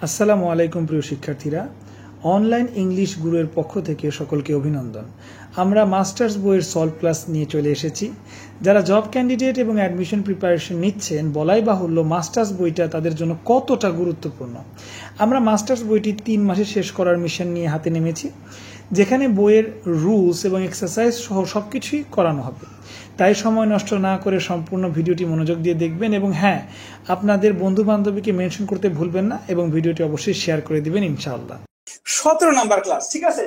আসসালামু আলাইকুম প্রিয় শিক্ষার্থীরা, অনলাইন ইংলিশ গুরুর পক্ষ থেকে সকলকে অভিনন্দন। আমরা মাস্টার্স বইয়ের সলভ ক্লাস নিয়ে চলে এসেছি। যারা জব ক্যান্ডিডেট এবং অ্যাডমিশন প্রিপারেশন নিচ্ছেন, বলাই বাহুল্য মাস্টার্স বইটা তাদের জন্য কতটা গুরুত্বপূর্ণ। আমরা মাস্টার্স বইটি 3 মাসে শেষ করার মিশন নিয়ে হাতে নেমেছি, যেখানে বইয়ের রুলস এবং এক্সারসাইজ সহ সব কিছুই করানো হবে। তাই সময় নষ্ট না করে সম্পূর্ণ ভিডিওটি মনোযোগ দিয়ে দেখবেন এবং হ্যাঁ, আপনাদের বন্ধু বান্ধবীকে মেনশন করতে ভুলবেন না এবং ভিডিওটি অবশ্যই শেয়ার করে দিবেন ইনশাআল্লাহ। 17 নাম্বার ক্লাস, ঠিক আছে।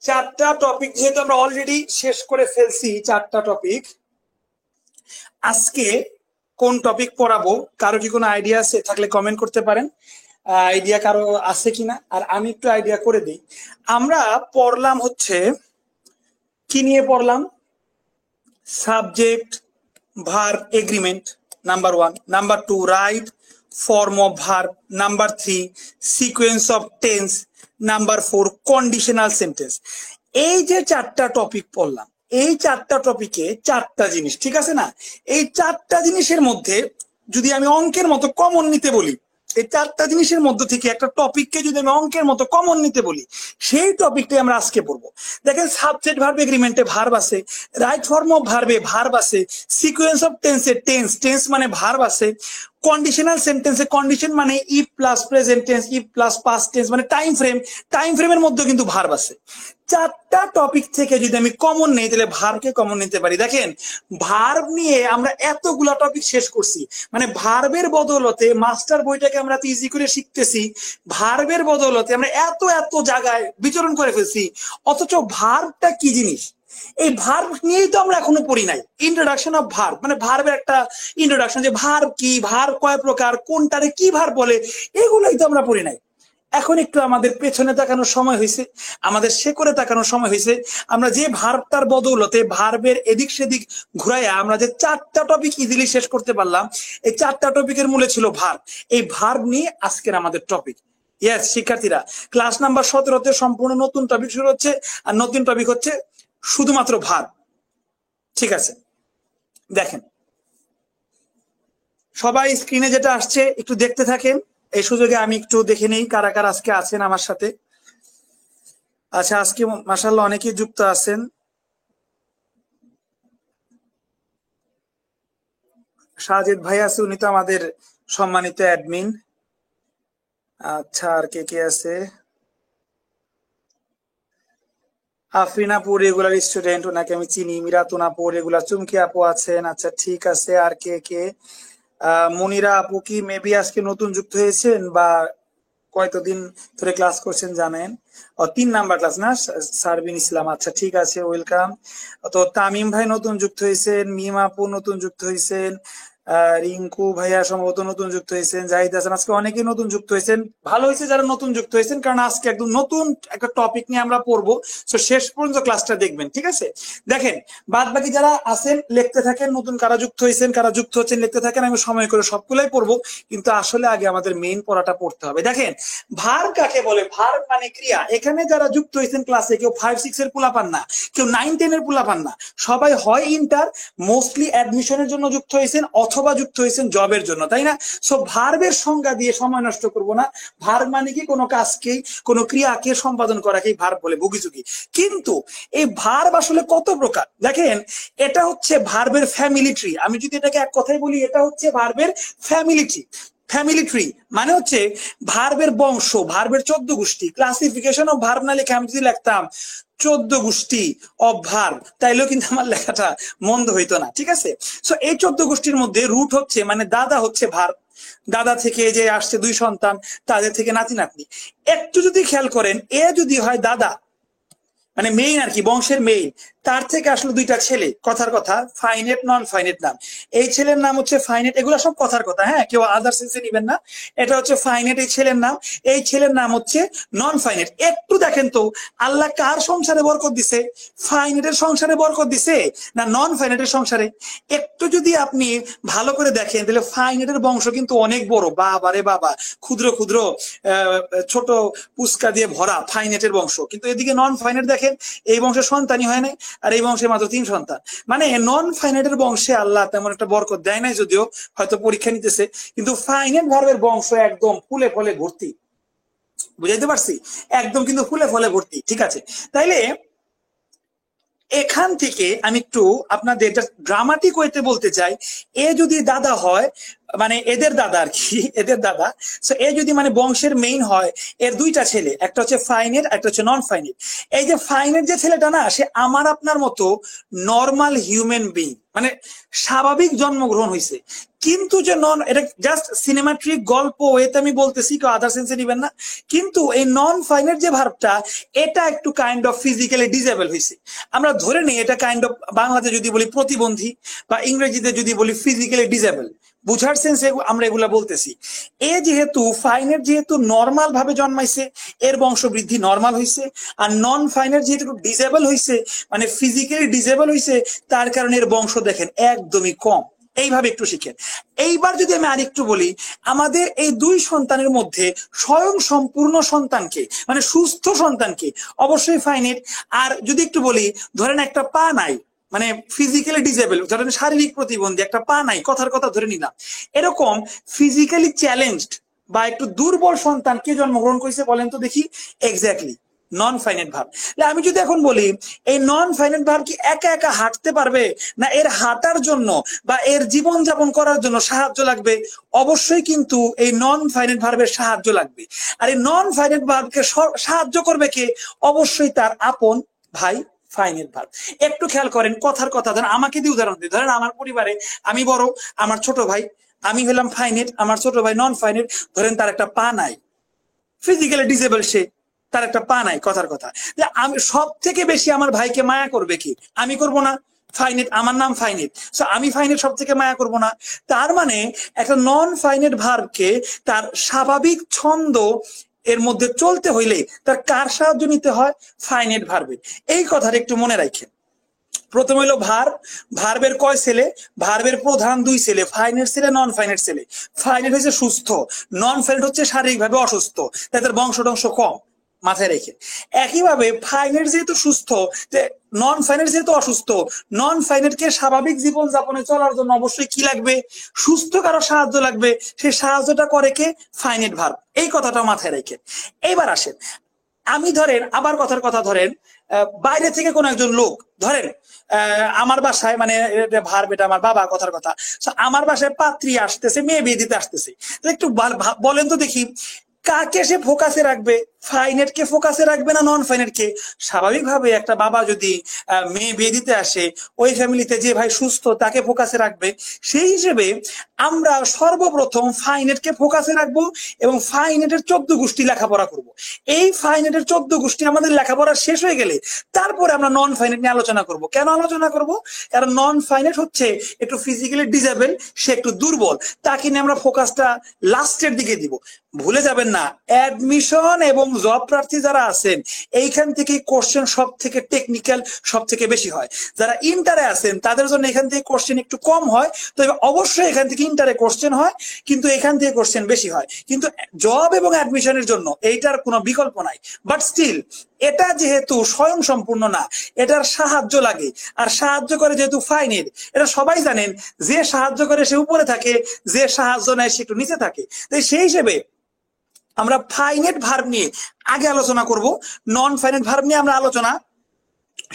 চারটা টপিক যেহেতু আমরা অলরেডি শেষ করে ফেলছি, চারটা টপিক। আজকে কোন টপিক পড়াবো, কারো কি কোনো আইডিয়া আছে? থাকলে কমেন্ট করতে পারেন, আইডিয়া কারো আছে কিনা। আর আমি একটু আইডিয়া করে দিই। আমরা পড়লাম হচ্ছে কি নিয়ে পড়লাম? Subject verb agreement number 1, number 2 right form of verb, number 3 sequence of tense, number 4 conditional sentence. এই যে চারটা টপিক পড়লাম, এই চারটা টপিকে চারটা জিনিস, ঠিক আছে না? এই চারটা জিনিসের মধ্যে যদি আমি অঙ্কের মতো কমন নিতে বলি, এই চারটা জিনিসের মধ্য থেকে একটা টপিককে যদি আমি অঙ্কের মতো কমন নিতে বলি, সেই টপিকটাই আমরা আজকে পড়বো। দেখেন, সাবজেক্ট ভার্ব এগ্রিমেন্টে ভার্ব আছে, রাইট ফর্ম অফ ভার্বে ভার্ব আছে, সিকোয়েন্স অফ টেন্সে টেন্স মানে ভার্ব আছে, কন্ডিশনাল সেন্টেন্সে কন্ডিশন মানে if plus present tense, if plus past tense মানে টাইম ফ্রেমের মধ্যে কিন্তু ভার্ব আছে। চারটা টপিক থেকে যদি আমি কমন নেই, তাহলে ভার্বকে কমন নিতে পারি। দেখেন, ভার্ব নিয়ে আমরা এতগুলা টপিক শেষ করছি, মানে ভার্বের বদৌলতে মাস্টার বইটাকে আমরা এত ইজি করে শিখতেছি, ভার্বের বদৌলতে আমরা এত এত জায়গায় বিচরণ করে ফেলছি। অথচ ভার্বটা কি জিনিস, এই ভার্ব নিয়েই তো আমরা এখনো পড়ি নাই। ইন্ট্রোডাকশন অফ ভার্ব মানে ভার্বের একটা ইন্ট্রোডাকশন, যে ভার্ব কি, ভার্ব কয় প্রকার, কোনটারে কি ভার্ব বলে, এগুলোই তো আমরা পড়ি নাই। এখন একটু আমাদের পেছনে তাকানোর সময় হয়েছে, আমাদের শেকড়ে তাকানোর সময় হয়েছে। আমরা যে ভার্বটার বদৌলতে ভার্বের এদিক সেদিক ঘুরাইয়া আমরা যে চারটা টপিক ইজিলি শেষ করতে পারলাম, এই চারটা টপিকের মূলে ছিল ভার্ব। এই ভার্ব নিয়ে আজকের আমাদের টপিক। ইয়েস শিক্ষার্থীরা, ক্লাস নাম্বার 17তে সম্পূর্ণ নতুন টপিক শুরু হচ্ছে, আর নতুন টপিক হচ্ছে শুধুমাত্র ভার্ব, ঠিক আছে। দেখেন, সবাই স্ক্রিনে যেটা আসছে একটু দেখতে থাকেন। এই সুযোগে আমি একটু দেখে নেই কারা কারা আজকে আছেন আমার সাথে। আচ্ছা, আজকে মাশাআল্লাহ অনেকেই যুক্ত আছেন। সাজিদ ভাই আছে, উনি তো আমাদের সম্মানিত অ্যাডমিন। আচ্ছা, আর কে কে আছে? আফরিন আপু রেগুলার স্টুডেন্ট, ওনাকে আমি চিনি। মিরাতুন আপু রেগুলার, চুমকি আপু আছেন। আচ্ছা ঠিক আছে, আর কে কে? মনিরা আপু কি মেবি আজকে নতুন যুক্ত হয়েছেন বা কয়দিন ধরে ক্লাস করছেন জানেন? 3 নাম্বার ক্লাস না? সারবিন ইসলাম, আচ্ছা ঠিক আছে, ওয়েলকাম। তো তামিম ভাই নতুন যুক্ত হয়েছেন, মিম আপু নতুন যুক্ত হয়েছেন, রিঙ্কু ভাইয়া সম্ভবত নতুন যুক্ত হয়েছেন, জাহিদ হাসান, আজকে অনেকেই নতুন যুক্ত হয়েছেন। ভালো হয়েছে যারা নতুন যুক্ত হয়েছেন, কারণ আজকে একদম নতুন একটা টপিক নিয়ে আমরা পড়বো। তো শেষ পর্যন্ত ক্লাসটা দেখবেন, ঠিক আছে? দেখেন, বাদ বাকি যারা আছেন লিখতে থাকেন, নতুন কারা যুক্ত হয়েছেন, কারা যুক্ত হচ্ছেন লিখতে থাকেন। আমি সময় করে সবগুলাই পড়বো, কিন্তু আসলে আগে আমাদের মেইন পড়াটা পড়তে হবে। দেখেন, ভার্ব কাকে বলে? ভার্ব মানে ক্রিয়া। এখানে যারা যুক্ত হয়েছেন ক্লাসে, কেউ 5-6 এর পোলা পান না, কেউ 9-10 এর পোলা পান না, সবাই হয় ইন্টার, মোস্টলি অ্যাডমিশনের জন্য যুক্ত হয়েছেন অথবা যুক্ত হয়েছেন জবের জন্য, তাই না? সো ভার্বের সংজ্ঞা দিয়ে সময় নষ্ট করব না। ভার্ব মানে কি? কোনো কাজকেই, কোনো ক্রিয়াকে সম্পাদন করাকেই ভার্ব বলে, বুগিচুকি। কিন্তু এই ভার্ব আসলে কত প্রকার? দেখেন, এটা হচ্ছে ভার্বের ফ্যামিলি ট্রি। আমি যদি এটাকে এক কথায় বলি, এটা হচ্ছে ভার্বের ফ্যামিলি ট্রি। ফ্যামিলি ট্রি মানে হচ্ছে ভার্বের বংশ, ভার্বের 14 গোষ্ঠী। ক্লাসিফিকেশন অফ ভার্ব না লিখে আমি যদি লিখতাম 14 গোষ্ঠী অফ ভার্ব, তাইলেও কিন্তু আমার লেখাটা মন্দ হইতো না, ঠিক আছে? সো এই 14 গোষ্ঠীর মধ্যে রুট হচ্ছে, মানে দাদা হচ্ছে ভার্ব। দাদা থেকে যে আসছে 2 সন্তান, তাদের থেকে নাতি নাতনি। একটু যদি খেয়াল করেন, এ যদি হয় দাদা, মানে মেইন আর কি, বংশের মেইন, তার থেকে আসলে 2টা ছেলে, কথার কথা, ফাইনেট নন ফাইনেট নাম। এই ছেলের নাম হচ্ছে ফাইনেট, এগুলো সব কথার কথা, হ্যাঁ, কেউ আদার সেন্সে নিবেন না। এটা হচ্ছে ফাইনেট এই ছেলের নাম, এই ছেলের নাম হচ্ছে নন ফাইনেট। একটু দেখেন তো, আল্লাহ কার সংসারে বরকত দিছে? ফাইনেটের সংসারে বরকত দিছে না নন ফাইনেটের সংসারে? একটু যদি আপনি ভালো করে দেখেন, তাহলে ফাইনেটের বংশ কিন্তু অনেক বড়, বাবা রে বাবা, ক্ষুদ্র ক্ষুদ্র ছোট পুস্কা দিয়ে ভরা ফাইনেটের বংশ। কিন্তু এদিকে নন ফাইনেট দেখেন, দেখেন এই বংশের সন্তানই হয় নাই, আর এই বংশে মাত্র 3 সন্তান। মানে নন ফাইনাইটের বংশে আল্লাহ তেমন একটা বরকত দেয় নাই, যদিও হয়তো পরীক্ষা নিতেছে, কিন্তু ফাইনাইট ভার্বের বংশ একদম ফুলে ফলে ভর্তি। বুঝাইতে পারছি? একদম কিন্তু ফুলে ফলে ভর্তি। ঠিক আছে, তাইলে এখান থেকে আমি একটু আপনাদের ড্রামাটিক ওয়েতে বলতে চাই, এ যদি দাদা হয়, মানে এদের দাদা আর কি, এদের দাদা, সো এ যদি মানে বংশের মেইন হয়, এর 2টা ছেলে, একটা হচ্ছে ফাইনের, একটা হচ্ছে নন ফাইনের। এই যে ফাইনের যে ছেলেটা না, সে আমার আপনার মতো নর্মাল হিউম্যান বিং, মানে স্বাভাবিক জন্মগ্রহণ হয়েছে, কিন্তু যে নন, এটা জাস্ট সিনেমাট্রিক গল্প এতে আমি বলতেছি, কেউ আদার সেন্সে নিবেন না। কিন্তু এই নন ফাইনের যে ভার্বটা, এটা একটু কাইন্ড অফ ফিজিক্যালি ডিজেবল হয়েছে। আমরা ধরে নিই এটা কাইন্ড অফ, বাংলাতে যদি বলি প্রতিবন্ধী, বা ইংরেজিতে যদি বলি ফিজিক্যালি ডিজেবল, বুঝার সেন্সে আমরা এগুলা বলতেছি। এ যেহেতু ফাইনের যেহেতু নর্মাল ভাবে জন্মাইছে, এর বংশবৃদ্ধি নর্মাল হয়েছে, আর নন ফাইনের যেহেতু ডিজেবল হয়েছে, মানে ফিজিক্যালি ডিজেবল হয়েছে, তার কারণে এর বংশ দেখেন একদমই কম। এইভাবে একটু শিখেন। এইবার যদি আমি আরেকটু বলি, আমাদের এই 2 সন্তানের মধ্যে স্বয়ং সম্পূর্ণ সন্তানকে, মানে সুস্থ সন্তানকে, অবশ্যই ফাইনাইট। আর যদি একটু বলি, ধরেন একটা পা নাই, মানে ফিজিক্যালি ডিজেবল, ধরেন শারীরিক প্রতিবন্ধী, একটা পা নাই, কথার কথা ধরে নিলাম, এরকম ফিজিক্যালি চ্যালেঞ্জড বা একটু দুর্বল সন্তান কে জন্মগ্রহণ করেছে বলেন তো দেখি? Exactly non finite verb. আমি যদি এখন বলি এই নন ফাইনাইট ভার্ব কি একা একা হাঁটতে পারবে, না এর হাঁটার জন্য বা এর জীবন যাপন করার জন্য সাহায্য লাগবে? অবশ্যই কিন্তু এই নন ফাইনাইট ভার্বের সাহায্য লাগবে। আর এই নন ফাইনাইট ভার্বকে সাহায্য করবে কে? অবশ্যই তার আপন ভাই ফাইনাইট ভার্ব। একটু খেয়াল করেন, কথার কথা, ধরেন আমাকে দিয়ে উদাহরণ দিই, ধরেন আমার পরিবারে আমি বড়, আমার ছোট ভাই, আমি হলাম ফাইনাইট, আমার ছোট ভাই নন ফাইনাইট, ধরেন তার একটা পা নাই, ফিজিক্যালি ডিসেবল সে, তার একটা পা নাই, কথার কথা। আমি সব থেকে বেশি আমার ভাইকে মায়া করবে কি? আমি করব না? ফাইনাইট, আমার নাম ফাইনাইট, সো আমি ফাইনাইট সব থেকে মায়া করব না? তার মানে একটা নন ফাইনাইট ভার্বকে তার স্বাভাবিক ছন্দ এর মধ্যে চলতে হইলে তার কার সাহায্য নিতে হয়? ফাইনাইট ভার্বের। এই কথাটা একটু মনে রাখেন। প্রথম হইলো ভার্ব, ভার্বের কয় ছেলে? ভার্বের প্রধান 2 ছেলে, ফাইনাইট ছেলে, নন ফাইনাইট ছেলে। ফাইনাইট হচ্ছে সুস্থ, নন ফাইনাইট হচ্ছে শারীরিকভাবে অসুস্থ, তাদের বংশ কম, মাথায় রেখে। একইভাবে ফাইনাইট যেহেতু সুস্থ, নন ফাইনাইট যেহেতু অসুস্থ, নন ফাইনাইটকে স্বাভাবিক জীবন যাপনে চলার জন্য অবশ্যই কি লাগবে? সুস্থ কারো সাহায্য লাগবে। সেই সাহায্যটা করে কে? Finite verb. এই কথাটা মাথায় রেখে এইবার আসেন, আমি ধরেন আবার কথার কথা, ধরেন বাইরে থেকে কোন একজন লোক, ধরেন আমার বাসায়, মানে ভার্ব, এটা আমার বাবা, কথার কথা, আমার বাসায় পাত্রী আসতেছে, মেয়ে বিয়ে দিতে আসতেছে, একটু বলেন তো দেখি, কাকে সে ফোকাসে রাখবে? ফাইনাইট কে ফোকাসে রাখবে না নন ফাইনাইট কে? স্বাভাবিকভাবে একটা বাবা যদি মেয়ে বিয়ে দিতে আসে, ওই ফ্যামিলিতে যে ভাই সুস্থ তাকে ফোকাসে রাখবে। সেই হিসেবে আমরা সর্বপ্রথম ফাইনাইট কে ফোকাসে রাখবো এবং ফাইনাইটের 14 গোষ্ঠী লেখাপড়া করব। এই ফাইনাইটের 14 গোষ্ঠী আমাদের লেখাপড়া শেষ হয়ে গেলে তারপরে আমরা নন ফাইনাইট নিয়ে আলোচনা করব। কেন আলোচনা করব? কারণ নন ফাইনাইট হচ্ছে একটু ফিজিক্যালি ডিসেবল, সে একটু দুর্বল, তাকে নিয়ে আমরা ফোকাসটা লাস্টের দিকে দিব। ভুলে যাবেন না, অ্যাডমিশন এবং জব প্রার্থী যারা আছেন, এইখান থেকে কোশ্চেন সব থেকে টেকনিক্যাল, সব থেকে বেশি হয়। যারা ইন্টারে আছেন তাদের জন্য এখান থেকে কোশ্চেন একটু কম হয়, তবে অবশ্যই এখান থেকে ইন্টারে কোশ্চেন হয়, কিন্তু এখান থেকে কোশ্চেন বেশি হয়। কিন্তু জব এবং অ্যাডমিশনের জন্য এইটার কোনো বিকল্প নাই। বাট স্টিল এটা যেহেতু স্বয়ং সম্পূর্ণ না, এটার সাহায্য লাগে, আর সাহায্য করে যেহেতু ফাইনাইট, এটা সবাই জানেন, যে সাহায্য করে সে উপরে থাকে, যে সাহায্য নেয় সে একটু নিচে থাকে। তাই সেই হিসেবে আমরা ফাইনাইট ভার্ব নিয়ে আগে আলোচনা করব, নন ফাইনাইট ভার্ব নিয়ে আমরা আলোচনা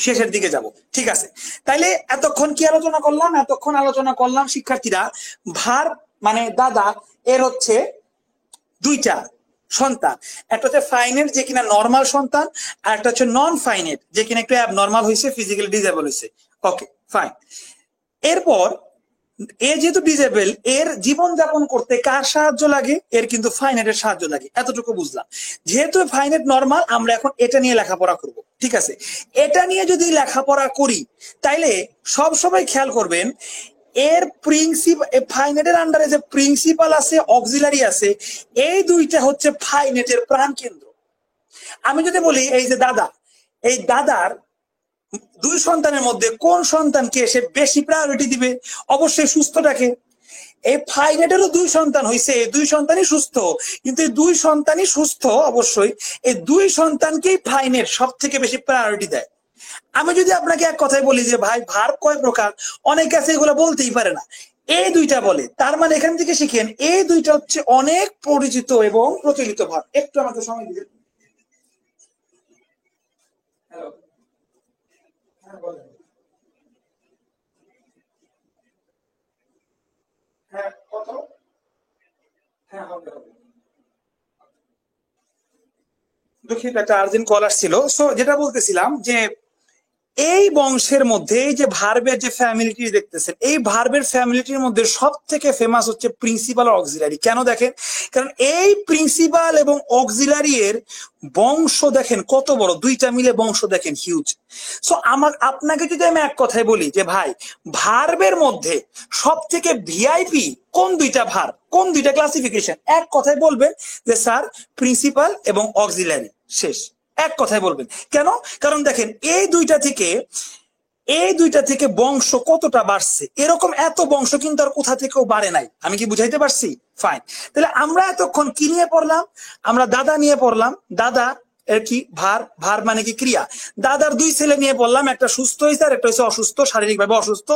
শেষের দিকে যাব। ঠিক আছে, তাইলে এতক্ষণ কি আলোচনা করলাম? এতক্ষণ আলোচনা করলাম শিক্ষার্থীরা, ভার্ব মানে দাদা, এর হচ্ছে 2টা সন্তান, একটা হচ্ছে ফাইনাইট যে কিনা নর্মাল সন্তান, আর একটা হচ্ছে নন ফাইনাইট যে কিনা একটু অ্যাবনর্মাল হয়েছে, ফিজিক্যালি ডিসেবল হয়েছে। Okay fine. এরপর এ যেহেতু ডিজেবল, এর জীবন যাপন করতে কার সাহায্য লাগে? এর কিন্তু ফাইনাইটের সাহায্য লাগে, এতটুকু বুঝলাম। যেহেতু ফাইনাইট নর্মাল, আমরা এখন এটা নিয়ে লেখাপড়া করব। ঠিক আছে, এটা নিয়ে যদি লেখাপড়া করি তাইলে সব সময় খেয়াল করবেন, এর প্রিন্সিপাল, ফাইনাইটের আন্ডারে যে প্রিন্সিপাল আছে, অক্সিলারি আছে, এই 2টা হচ্ছে ফাইনাইটের প্রাণ কেন্দ্র। আমি যদি বলি এই যে দাদা, এই দাদার 2 সন্তানের মধ্যে কোন সন্তানকে সে বেশি প্রায়োরিটি দিবে? অবশ্যই সুস্থটাকে। এই ফাইনেটেরও 2 সন্তান হয়েছে, 2 সন্তানই সুস্থ, কিন্তু এই 2 সন্তানই সুস্থ অবশ্যই, এই 2 সন্তানকেই ফাইনেট সব থেকে বেশি প্রায়োরিটি দেয়। আমি যদি আপনাকে এক কথায় বলি যে ভাই ভার্ব কয় প্রকার, অনেকে আছে এগুলো বলতেই পারে না, এই 2টা বলে, তার মানে এখান থেকে শিখেন এই 2টা হচ্ছে অনেক পরিচিত এবং প্রচলিত ভার্ব। একটু আমাকে সময় দিবেন। হ্যালো, হ্যাঁ বলেন। হ্যাঁ কত? হ্যাঁ হবে হবে। দুঃখিত, একটা আর্জেন্ট কল আসছিল। সো যেটা বলতেছিলাম যে এই বংশের মধ্যে এই যে ভার্বের যে ফ্যামিলিটি দেখতেছেন, এই ভার্বের ফ্যামিলিটির মধ্যে সব থেকে ফেমাস হচ্ছে প্রিন্সিপাল আর অক্সিলারি। কেন দেখেন, কারণ এই প্রিন্সিপাল এবং অক্সিলারি এর বংশ দেখেন কত বড়, 2টা মিলে বংশ দেখেন হিউজ। সো আপনাকে যদি আমি এক কথায় বলি যে ভাই ভার্বের মধ্যে সব থেকে ভিআইপি কোন 2টা ভার্ব, কোন 2টা ক্লাসিফিকেশন, এক কথায় বলবেন যে স্যার প্রিন্সিপাল এবং অক্সিলারি, শেষ। এক কথায় বলবেন। কেন? কারণ দেখেন এই দুইটা থেকে বংশ কতটা বাড়ছে, এরকম এত বংশ কিন্তু আর কোথা থেকেও বাড়ে নাই। আমি কি বুঝাইতে পারছি? ফাইন। তাহলে আমরা এতক্ষণ কি নিয়ে পড়লাম? আমরা দাদা নিয়ে পড়লাম। দাদা এর কি ভার মানে কি ক্রিয়া। দাদার 2 ছেলে নিয়ে পড়লাম, একটা সুস্থ হয়েছে আর একটা হচ্ছে অসুস্থ, শারীরিকভাবে অসুস্থ।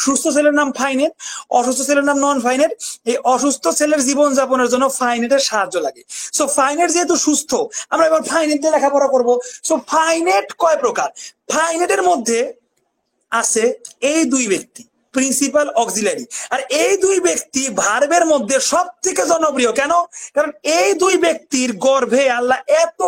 সুস্থ ছেলের নাম ফাইনেট, অসুস্থ ছেলের নাম নন ফাইনেট। এই অসুস্থ ছেলের জীবন যাপনের জন্য ফাইনেটের সাহায্য লাগে। সো ফাইনেট যেহেতু সুস্থ, আমরা এবার ফাইনেট দিয়ে লেখাপড়া করবো। সো ফাইনেট কয় প্রকার? ফাইনেটের মধ্যে আছে এই 2 ব্যক্তি, প্রিন্সিপাল অক্সিলারি। আর এই 2 ব্যক্তি ভার্বের মধ্যে সব থেকে জনপ্রিয়। কেন? কারণ এই 2 ব্যক্তির গর্ভে আল্লাহ এত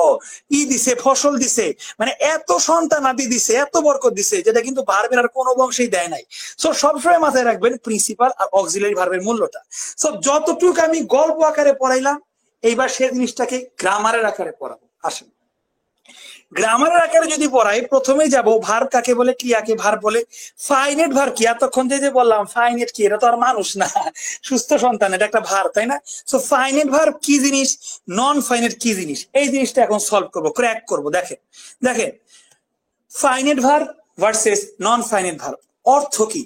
দিছে, ফসল দিছে, মানে এত সন্তানাদি দিছে, এত বরকত দিছে, যেটা কিন্তু ভার্বের আর কোনো বংশেই দেয় নাই। সো সবসময় মাথায় রাখবেন প্রিন্সিপাল আর অক্সিলারি ভার্বের মূল্যটা। সো যতটুকু আমি গল্প আকারে পড়াইলাম, এইবার সেই জিনিসটাকে গ্রামারের আকারে পড়াবো। আসেন, গ্রামারের আকারে যদি পড়াই, প্রথমেই যাব ভার্ব কাকে বলে, ক্রিয়াকে ভার্ব বলে। ফাইনেট ভার্ব কি? এতক্ষণ যে বললাম ফাইনেট কি, এটা তো আর মানুষ না, সুস্থ সন্তান, এটা একটা ভার্ব, তাই না? সো ফাইনেট ভার্ব কি জিনিস, নন ফাইনেট কি জিনিস, এই জিনিসটা এখন সলভ করবো, ক্র্যাক করবো। দেখেন দেখেন ফাইনেট ভার্ব ভার্সেস নন ফাইনেট ভার্ব অর্থ কি।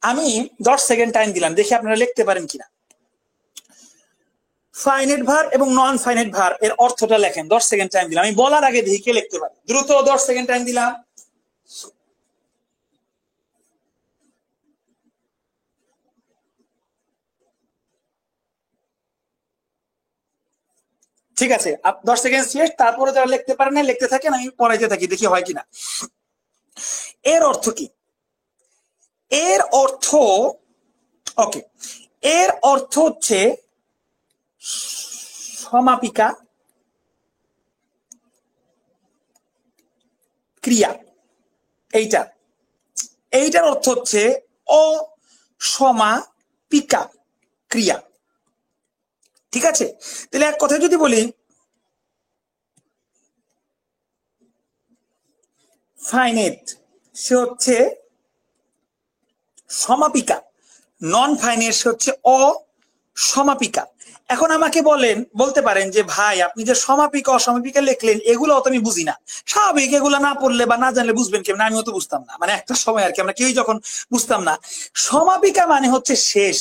আমি 10 সেকেন্ড টাইম দিলাম, দেখি আপনারা লিখতে পারেন কিনা। ফাইনেট ভার্ব এবং নন ফাইনেট ভার্ব এর অর্থটা লেখেন। 10 সেকেন্ড টাইম দিলাম, আমি বলার আগে দেখি কে লিখতে পারে। দ্রুত 10 সেকেন্ড টাইম দিলাম। ঠিক আছে, 10 সেকেন্ড শেষ। তারপরে যারা লিখতে পারেন না লিখতে থাকেন, আমি পড়াইতে থাকি, দেখি হয় কিনা। এর অর্থ কি? এর অর্থ, ওকে, এর অর্থ হচ্ছে সমাপিকা ক্রিয়া। এইটার অর্থ হচ্ছে অসমাপিকা ক্রিয়া। ঠিক আছে, তাহলে এক কথা যদি বলি, ফাইনেট সে হচ্ছে সমাপিকা, নন ফাইনেট সে হচ্ছে অসমাপিকা। এখন আমাকে বলতে পারেন যে ভাই আপনি যে সমাপিকা অসমাপিকা লিখলেন, এগুলো অত আমি বুঝি না। স্বাভাবিক, এগুলো না পড়লে বা না জানলে বুঝবেন কেমন? আমিও তো বুঝতাম না, মানে একটা সময় আর কি আমরা কেউই যখন বুঝতাম না। সমাপিকা মানে হচ্ছে শেষ,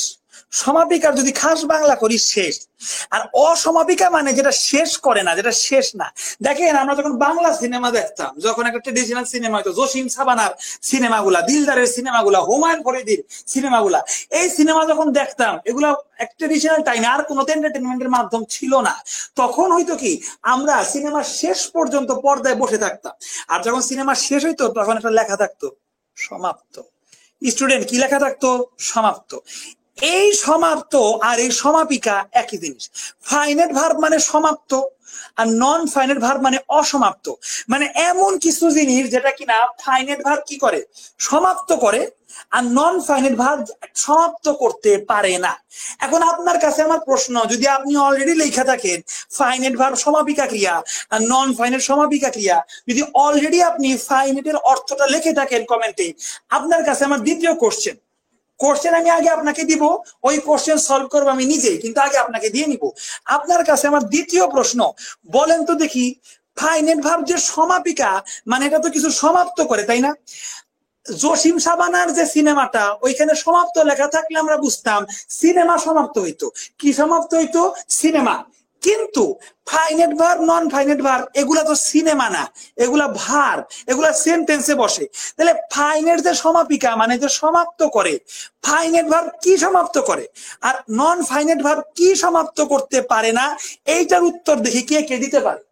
সমাপিকার যদি খাস বাংলা করি শেষ। আর অসমাপিকা মানে যেটা শেষ করে না, যেটা শেষ না। দেখেন আমরা যখন বাংলা সিনেমা দেখতাম, যখন একটা ট্রেডিশনাল সিনেমা হয়তো, জসিম সাবানার সিনেমাগুলা, দিলদারের সিনেমাগুলা, হুমায়ুন ফরিদির সিনেমাগুলা, এই সিনেমা যখন দেখতাম, এগুলা একটা ট্রেডিশনাল টাইম, আর কোনো এন্টারটেনমেন্টের মাধ্যম ছিল না। তখন হয়তো কি আমরা সিনেমা শেষ পর্যন্ত পর্দায় বসে থাকতাম, আর যখন সিনেমা শেষ হইতো তখন একটা লেখা থাকতো সমাপ্ত। স্টুডেন্ট, কি লেখা থাকতো? সমাপ্ত। এই সমাপ্ত আর এই সমাপিকা একই জিনিস। ফাইনেট ভার্ব মানে সমাপ্ত, আর নন ফাইনেট ভার্ব মানে অসমাপ্ত। মানে এমন কিছু জিনিস যেটা কিনা ফাইনেট ভার্ব কি করে? সমাপ্ত করে, আর নন ফাইনেট ভার্ব সমাপ্ত করতে পারে না। এখন আপনার কাছে আমার প্রশ্ন, যদি আপনি অলরেডি লেখা থাকেন ফাইনেট ভার্ব সমাপিকা ক্রিয়া আর নন ফাইনেট সমাপিকা ক্রিয়া, যদি অলরেডি আপনি ফাইনেটের অর্থটা লিখে থাকেন কমেন্টে, আপনার কাছে আমার দ্বিতীয় কোশ্চেন আমি আগে আপনাকে দিব, ওই কোশ্চেন সলভ করবো আমি নিজেই, কিন্তু আগে আপনাকে দিয়ে নিব। আপনার কাছে আমার দ্বিতীয় প্রশ্ন, বলেন তো দেখি, ফাইনেট ভার্ব যে সমাপিকা, মানে এটা তো কিছু সমাপ্ত করে, তাই না? জসিম সাবানার যে সিনেমাটা ওইখানে সমাপ্ত লেখা থাকলে আমরা বুঝতাম সিনেমা সমাপ্ত হইতো। কি সমাপ্ত হইতো? সিনেমা। কিন্তু ফাইনেট ভার্ব, নন ফাইনেট ভার্ব এগুলা তো সিনেমা না, এগুলা ভার্ব, এগুলা সেন্টেন্সে বসে। তাহলে ফাইনেট যে সমাপিকা মানে যে সমাপ্ত করে, ফাইনেট ভার্ব কি সমাপ্ত করে আর নন ফাইনেট ভার্ব কি সমাপ্ত করতে পারে না, এইটার উত্তর দেখি কে কে দিতে পারে।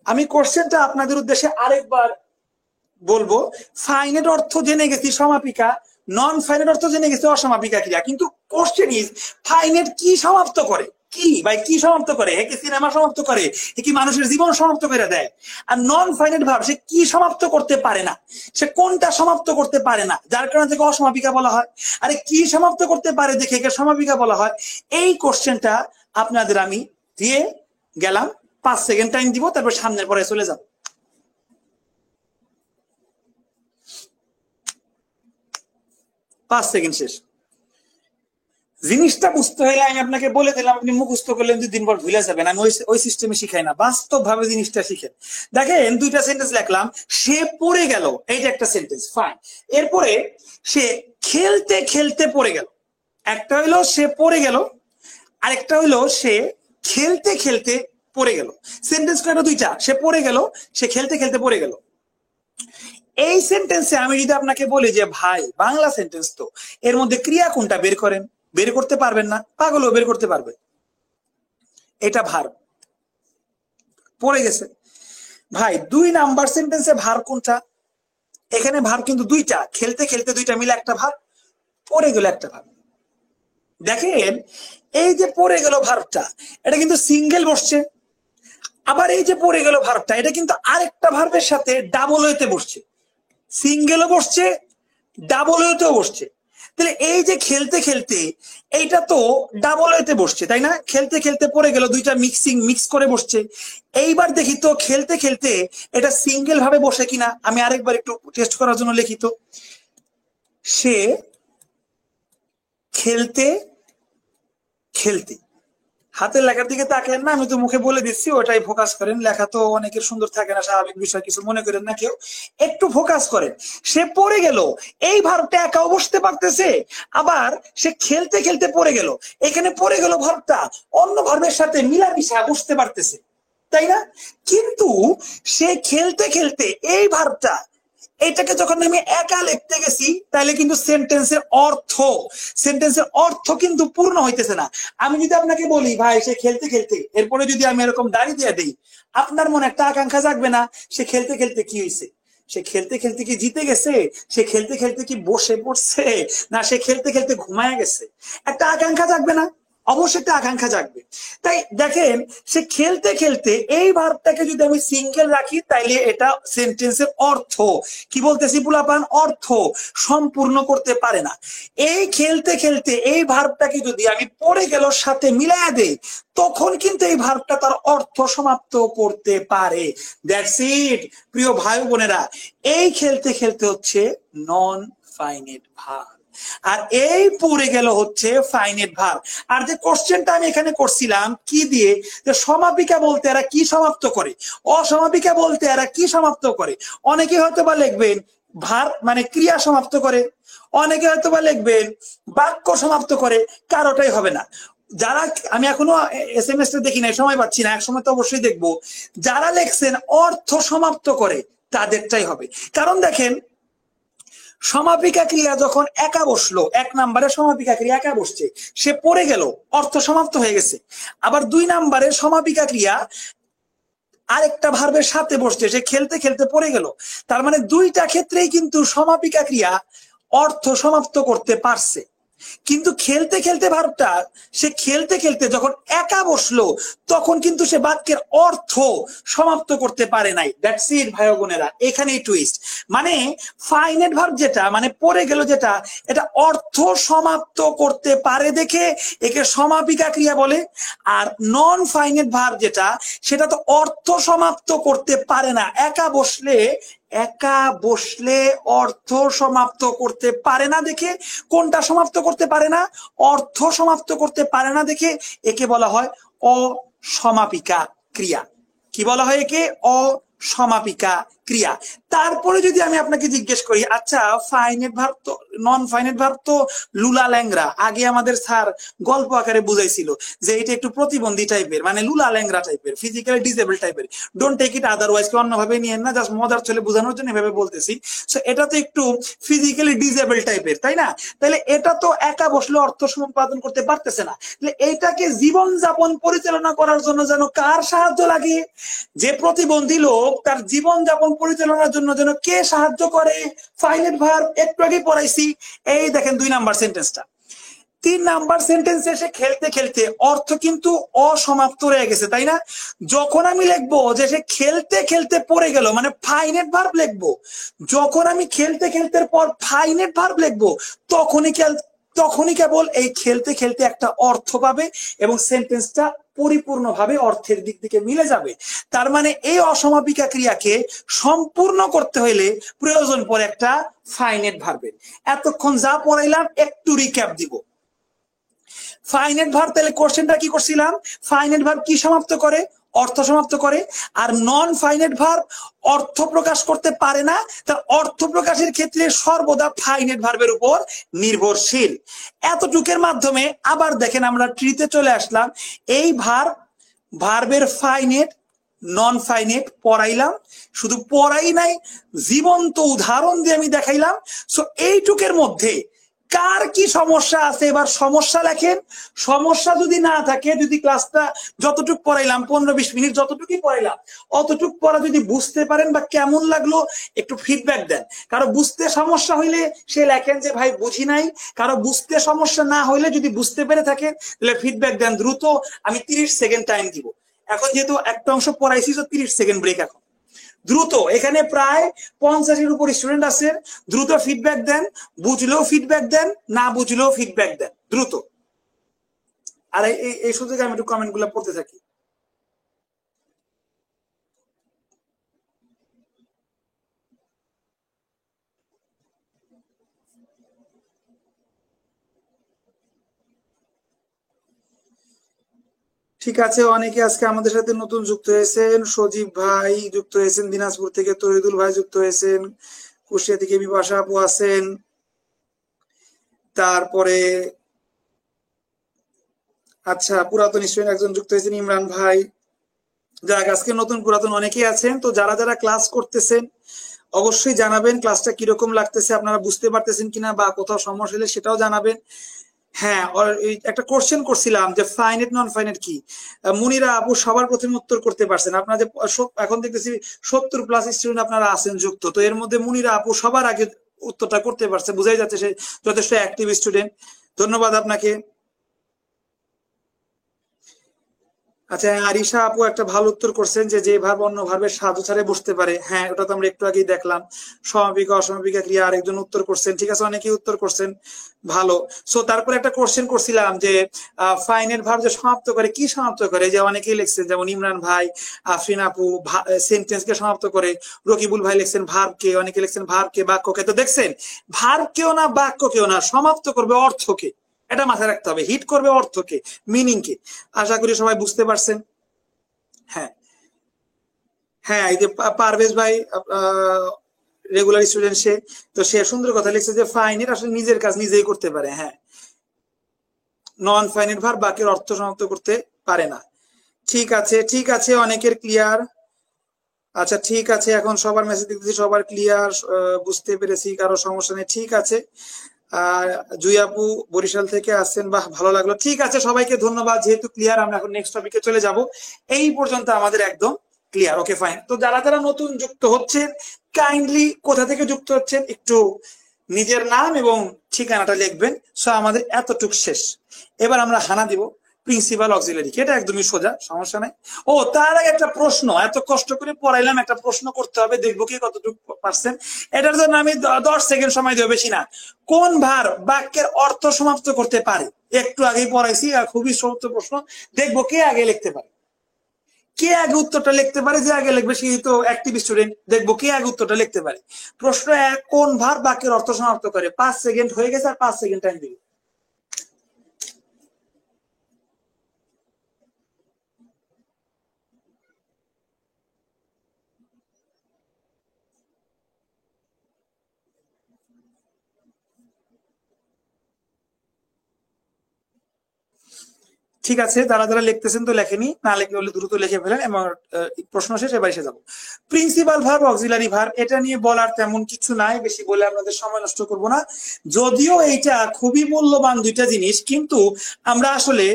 আমি কোশ্চেনটা আপনাদের উদ্দেশ্যে আরেকবার বলবো। ফাইনেট অর্থ জেনে গেছি সমাপিকা, নন ফাইনেট অর্থ জেনে গেছি অসমাপিকা ক্রিয়া, কিন্তু কোশ্চেন ইজ ফাইনেট কি সমাপ্ত করে? কি ভাই কি সমাপ্ত করে? হে কি সিনেমা সমাপ্ত করে? হে কি মানুষের জীবন সমাপ্ত করে দেয়? আর নন ফাইনেট ভাব সে কি সমাপ্ত করতে পারে না, সে কোনটা সমাপ্ত করতে পারে না, যার কারণে থেকে অসমাপিকা বলা হয়। আরে কি সমাপ্ত করতে পারে দেখে একে সমাপিকা বলা হয়। এই কোশ্চেনটা আপনাদের আমি দিয়ে গেলাম, 5 সেকেন্ড টাইম দিব, তারপর সামনের পরে চলে যাব। পাঁচ সেকেন্ড শেষ। জিনিসটা বুঝতে হলে আমি আপনাকে বলে দিলাম, আপনি মুখস্থ করলেন 2 দিন পর ভুলে যাবেন। আমি ওই সিস্টেমে শিখাই না, বাস্তব ভাবে জিনিসটা শিখেন। দেখেন 2টা সেন্টেন্স লিখলাম, সে পড়ে গেল, এইটা একটা সেন্টেন্স, ফাইন। এরপরে সে খেলতে খেলতে পড়ে গেল। একটা হইলো সে পড়ে গেল, আরেকটা হইলো সে খেলতে খেলতে পড়ে গেল। সেন্টেন্স কয়টা? 2টা। সে পড়ে গেল, সে খেলতে খেলতে পড়ে গেল। এই সেন্টেন্সে আমি যদি আপনাকে বলি যে ভাই বাংলা সেন্টেন্স তো, এর মধ্যে ক্রিয়া কোনটা বের করেন, বের করতে পারবেন না, পাগলও বের করতে পারবে। এটা ভার্ব, পড়ে গেছে। ভাই 2 নাম্বার সেন্টেন্সে ভার্ব কোনটা? এখানে ভার্ব কিন্তু 2টা, খেলতে খেলতে 2টা মিলে একটা ভার্ব, পড়ে গেল একটা ভার্ব। দেখেন এই যে পড়ে গেল ভার্বটা, এটা কিন্তু সিঙ্গেল বসছে। আবার এই যে পড়ে গেল ভার্বটা, এটা কিন্তু আরেকটা ভার্বের সাথে ডাবল ওয়েতে বসছে, সিঙ্গেলও বসছে, ডাবল ওয়েতেও বসছে। তাহলে এই যে খেলতে খেলতে, এইটা তো ডাবল ওয়েতে বসছে, তাই না? খেলতে খেলতে পড়ে গেল, 2টা মিক্স করে বসছে। এইবার দেখি তো খেলতে খেলতে এটা সিঙ্গেল ভাবে বসে কিনা, আমি আরেকবার একটু টেস্ট করার জন্য লিখি তো। সে খেলতে খেলতে, হাতের লেখার দিকে তাকেন না, আমি তো মুখে বলে দিচ্ছি, ওটাই ফোকাস করেন। লেখা তো অনেকের সুন্দর থাকে না, স্বাভাবিক বিষয়, কিছু মনে করেন না কেউ, একটু ফোকাস করেন। সে পড়ে গেল, এই ভার্বটা একাও বসতে পারতেছে, আবার সে খেলতে খেলতে পড়ে গেল, এখানে পড়ে গেল ভার্বটা অন্য ভার্বের সাথে মিলামিশা বসতে পারতেছে, তাই না? কিন্তু সে খেলতে খেলতে এই ভার্বটা, এটাকে যখন আমি একা লিখতে গেছি, তাহলে কিন্তু সেন্টেন্সের অর্থ কিন্তু পূর্ণ হইতেছে না। আমি যদি আপনাকে বলি ভাই সে খেলতে খেলতে, এরপরে যদি আমি এরকম দাড়ি দিয়ে দিই, আপনার মনে একটা আকাঙ্ক্ষা জাগবে না? সে খেলতে খেলতে কি হয়েছে? সে খেলতে খেলতে কি জিতে গেছে? সে খেলতে খেলতে কি বসে পড়ছে? না সে খেলতে খেলতে ঘুমায় গেছে? একটা আকাঙ্ক্ষা জাগবে না? অবশ্যই একটা আকাঙ্ক্ষা জাগবে। তাই দেখেন সে খেলতে খেলতে, এই ভার্বটাকে যদি আমি সিঙ্গেল রাখি, তাইলে এটা সেন্টেন্সের অর্থ কি বলতেছি পোলাপান, অর্থ সম্পূর্ণ করতে পারে না। এই খেলতে খেলতে এই ভার্বটাকে যদি আমি পড়ে গেল সাথে মিলাইয়া দেই, তখন কিন্তু এই ভার্বটা তার অর্থ সমাপ্ত করতে পারে। দ্যাটস ইট প্রিয় ভাই বোনেরা, এই খেলতে খেলতে হচ্ছে নন ফাইনেট ভার্ব, আর এই পড়ে গেল হচ্ছে ফাইনেট ভার্ব। আর যে কোশ্চেনটা আমি এখানে করছিলাম কি দিয়ে, যে সমাপিকা বলতে এরা কি সমাপ্ত করে, অসমাপিকা বলতে এরা কি সমাপ্ত করে। অনেকে হয়তো বা লিখবেন ভার্ব মানে ক্রিয়া সমাপ্ত করে, অনেকে হয়তো বা লিখবেন বাক্য সমাপ্ত করে, কারোটাই হবে না। যারা, আমি এখনো SMS টা দেখি নাই, সময় পাচ্ছি না, এক সময় তো অবশ্যই দেখবো। যারা লেখছেন অর্থ সমাপ্ত করে তাদেরটাই হবে। কারণ দেখেন সমাপিকা ক্রিয়া যখন একা বসলো, 1 নম্বরে সমাপিকা ক্রিয়া একা বসছে, সে পড়ে গেল, অর্থ সমাপ্ত হয়ে গেছে। আবার 2 নম্বরে সমাপিকা ক্রিয়া আরেকটা ভার্বের সাথে বসছে, সে খেলতে খেলতে পড়ে গেল। তার মানে 2টা ক্ষেত্রেই কিন্তু সমাপিকা ক্রিয়া অর্থ সমাপ্ত করতে পারছে। কিন্তু খেলতে খেলতে ভার্বটা, সে খেলতে খেলতে যখন একা বসলো, তখন কিন্তু সে বাক্যের অর্থ সমাপ্ত করতে পারে নাই। দ্যাটস ইট ভাই বোনেরা, এখানেই টুইস্ট। মানে ফাইনেট ভার্ব যেটা, মানে পড়ে গেল যেটা, এটা অর্থ সমাপ্ত করতে পারে দেখে একে সমাপিকা ক্রিয়া বলে। আর নন ফাইনেট ভার্ব যেটা, সেটা তো অর্থ সমাপ্ত করতে পারে না। একা বসলে অর্থ সমাপ্ত করতে পারে না দেখে, কোনটা সমাপ্ত করতে পারে না? অর্থ সমাপ্ত করতে পারে না দেখে একে বলা হয় অসমাপিকা ক্রিয়া। কি বলা হয় একে? অসমাপিকা ক্রিয়া। তারপরে যদি আমি আপনাকে জিজ্ঞেস করি, আচ্ছা ফাইনেট ভার্ব তো, নন ফাইনেট ভার্ব তো লুলা ল্যাংরা, আগে আমাদের স্যার গল্প আকারে বুঝাইছিল যে এটা একটু প্রতিবন্ধী টাইপের, মানে লুলা ল্যাংরা টাইপের, ফিজিক্যালি ডিসেবল টাইপের। ডোন্ট টেক ইট আদারওয়াইজ, কি অন্যভাবে নিয়েন না, জাস্ট মজার চলে বোঝানোর জন্য এভাবে বলতেছি। সো এটা তো একটু ফিজিক্যালি ডিসেবল টাইপের, তাই না? তাহলে এটা তো একা বসলে অর্থ সম্পাদন করতে পারতেছে না। তাহলে এইটাকে জীবন যাপন পরিচালনা করার জন্য যেন কার সাহায্য লাগে? যে প্রতিবন্ধী লোক, তার জীবন যাপন পরিচালনার জন্য যেন কে সাহায্য করে? Finite verb. একটু আগে পড়াইছি, এই দেখেন 2 নাম্বার সেন্টেন্সটা। 3 নাম্বার সেন্টেন্স এসে খেলতে খেলতে অর্থ কিন্তু অসমাপ্ত রয়ে গেছে, তাই না? যখন আমি লিখবো যে সে খেলতে খেলতে পড়ে গেল, মানে ফাইনাইট ভার্ব লিখবো। যখন আমি খেলতে খেলতে পর ফাইনাইট ভার্ব লিখবো, তখনই কেবল এই খেলতে খেলতে একটা অর্থ পাবে এবং সেন্টেন্সটা পরিপূর্ণভাবে অর্থের দিক থেকে মিলে যাবে। তার মানে এই অসমাপিকা ক্রিয়াকে সম্পূর্ণ করতে হইলে প্রয়োজন পড়ে একটা ফাইনাইট ভার্বের। এতক্ষণ যা পড়াইলাম একটু রিক্যাপ দিব। ফাইনাইট ভার্ব, তাহলে কোশ্চেনটা কি করছিলাম? ফাইনাইট ভার্ব কি সমাপ্ত করে? অর্থ সমাপ্ত করে। আর নন ফাইনাইট ভার্ব অর্থ প্রকাশ করতে পারে না, তার অর্থ প্রকাশের ক্ষেত্রে সর্বদা ফাইনাইট ভার্বের উপর নির্ভরশীল। এতটুকের মাধ্যমে আবার দেখেন আমরা ট্রিতে চলে আসলাম। এই ভার্বের ফাইনাইট নন ফাইনাইট পড়াইলাম, শুধু পড়াই নাই, জীবন্ত উদাহরণ দিয়ে আমি দেখাইলাম। সো এইটুকের মধ্যে কার কি সমস্যা আছে এবার সমস্যা লেখেন। সমস্যা যদি না থাকে, যদি ক্লাসটা যতটুকু পড়াইলাম 15-20 মিনিট যতটুকুই পড়াইলাম, অতটুকু পড়া যদি বুঝতে পারেন বা কেমন লাগলো একটু ফিডব্যাক দেন। কারো বুঝতে সমস্যা হইলে সে লেখেন যে ভাই বুঝি নাই। কারো বুঝতে সমস্যা না হইলে যদি বুঝতে পেরে থাকেন তাহলে ফিডব্যাক দেন দ্রুত। আমি 30 সেকেন্ড টাইম দিব। এখন যেহেতু একটা অংশ পড়াইছি, তো 30 সেকেন্ড ব্রেক। এখন দ্রুত, এখানে প্রায় 50-এর উপর স্টুডেন্ট আছে, দ্রুত ফিডব্যাক দেন। বুঝলেও ফিডব্যাক দেন, না বুঝলেও ফিডব্যাক দেন দ্রুত। আর এই সুযোগে আমি একটু কমেন্ট গুলো পড়তে থাকি। ঠিক আছে, অনেকে আজকে আমাদের সাথে নতুন যুক্ত হয়েছেন। সজীব ভাই যুক্ত হয়েছেন, দিনাজপুর থেকে তহিদুল ভাই যুক্ত হয়েছেন, কুষ্টিয়া থেকে বিপাশা আপু আছেন, তারপরে আচ্ছা পুরাতন স্টুডেন্ট একজন যুক্ত হয়েছেন ইমরান ভাই। যাক, আজকে নতুন পুরাতন অনেকেই আছেন। তো যারা যারা ক্লাস করতেছেন অবশ্যই জানাবেন ক্লাসটা কিরকম লাগতেছে, আপনারা বুঝতে পারতেছেন কিনা, বা কোথাও সমস্যা হলে সেটাও জানাবেন। হ্যাঁ, একটা কোশ্চেন করছিলাম যে ফাইনাইট নন ফাইনাইট কি। মুনিরা আপু সবার প্রথমে উত্তর করতে পারছেন। আপনাদের এখন দেখতেছি 70+ স্টুডেন্ট আপনারা আছেন যুক্ত, তো এর মধ্যে মুনিরা আপু সবার আগে উত্তরটা করতে পারছে, বোঝাই যাচ্ছে সে যথেষ্ট অ্যাক্টিভ স্টুডেন্ট। ধন্যবাদ আপনাকে। আচ্ছা, আরিশা আপু একটা ভালো উত্তর করছেন যে ভার্ব অন্য ভার্বের সাধু ছাড়ে বসতে পারে। হ্যাঁ, ওটা তো আমরা একটু আগেই দেখলাম। সমাপিকা অসমাপিকা ক্রিয়া আরেকজন উত্তর করছেন। ঠিক আছে, অনেকেই উত্তর করছেন, ভালো। সো তারপরে একটা কোশ্চেন করছিলাম যে ফাইনাইট ভার্ব যে সমাপ্ত করে, কি সমাপ্ত করে, যে অনেকেই লিখছেন, যেমন ইমরান ভাই, আফরিন আপু সেন্টেন্স কে সমাপ্ত করে, রকিবুল ভাই লিখছেন ভার্ব কে, অনেকে লিখছেন ভার্ব কে, বাক্য কে। তো দেখছেন, ভার্ব কেও না বাক্য কেও না, সমাপ্ত করবে অর্থকে। এটা মাথায় রাখতে হবে, হিট করবে অর্থকে, মিনিং কে। আশা করি সবাই বুঝতে পারছেন। হ্যাঁ হ্যাঁ, এই যে পারভেজ ভাই রেগুলার স্টুডেন্ট, সে সুন্দর কথা লিখছে যে ফাইনাইট আসলে নিজের কাজ নিজেই করতে পারে। হ্যাঁ, নন ফাইনাইট ভার্ব বাক্যের অর্থ সমাপ্ত করতে পারে না। ঠিক আছে, ঠিক আছে, অনেকের ক্লিয়ার। আচ্ছা ঠিক আছে, এখন সবার মেসেজ দেখতেছি, সবার ক্লিয়ার, বুঝতে পেরেছি, কারো সমস্যা নেই। ঠিক আছে, আর জুই আপু বরিশাল থেকে আসছেন, বাহ ভালো লাগলো। ঠিক আছে, সবাইকে ধন্যবাদ, যেহেতু ক্লিয়ার আমরা এখন নেক্সট টপিকে চলে যাব। এই পর্যন্ত আমাদের একদম ক্লিয়ার। Okay fine. তো যারা যারা নতুন যুক্ত হচ্ছেন, কাইন্ডলি কোথা থেকে যুক্ত হচ্ছেন একটু নিজের নাম এবং ঠিকানাটা লিখবেন। সো আমাদের এতটুক শেষ। এবার আমরা হানা দিব প্রিন্সিপাল অক্সিলারি, এটা একদমই সোজা, সমস্যা নাই। ও, তার আগে একটা প্রশ্ন, এত কষ্ট করে পড়াইলাম, একটা প্রশ্ন করতে হবে, দেখবো কি কতটুকু পারছেন। এটার জন্য আমি 10 সেকেন্ড সময় দেবো, বেশি না। কোন ভার বাক্যের অর্থ সমাপ্ত করতে পারে? একটু আগেই পড়াইছি, আর খুবই সহজ প্রশ্ন, দেখবো কে আগে লিখতে পারে। কে আগে উত্তরটা লিখতে পারে, যে আগে লিখবে সেই তো অ্যাক্টিভ স্টুডেন্ট। দেখবো কে আগে উত্তরটা লিখতে পারে। প্রশ্ন 1, কোন ভার বাক্যের অর্থ সমাপ্ত করে? 5 সেকেন্ড হয়ে গেছে, আর 5 সেকেন্ড টাইম দিবি। ঠিক আছে, যারা যারা লিখতেছেন তো লেখেনি, না লিখে হলে দ্রুত লিখে ফেলেন এবং প্রশ্ন শেষ, এবার এসে যাবো প্রিন্সিপাল ভার্ব অক্সিলারি ভার্ব। এটা নিয়ে বলার তেমন কিছু নাই, বেশি বলে আপনাদের সময় নষ্ট করব না। যদিও এইটা খুবই মূল্যবান দুইটা জিনিস, কিন্তু আমরা আসলে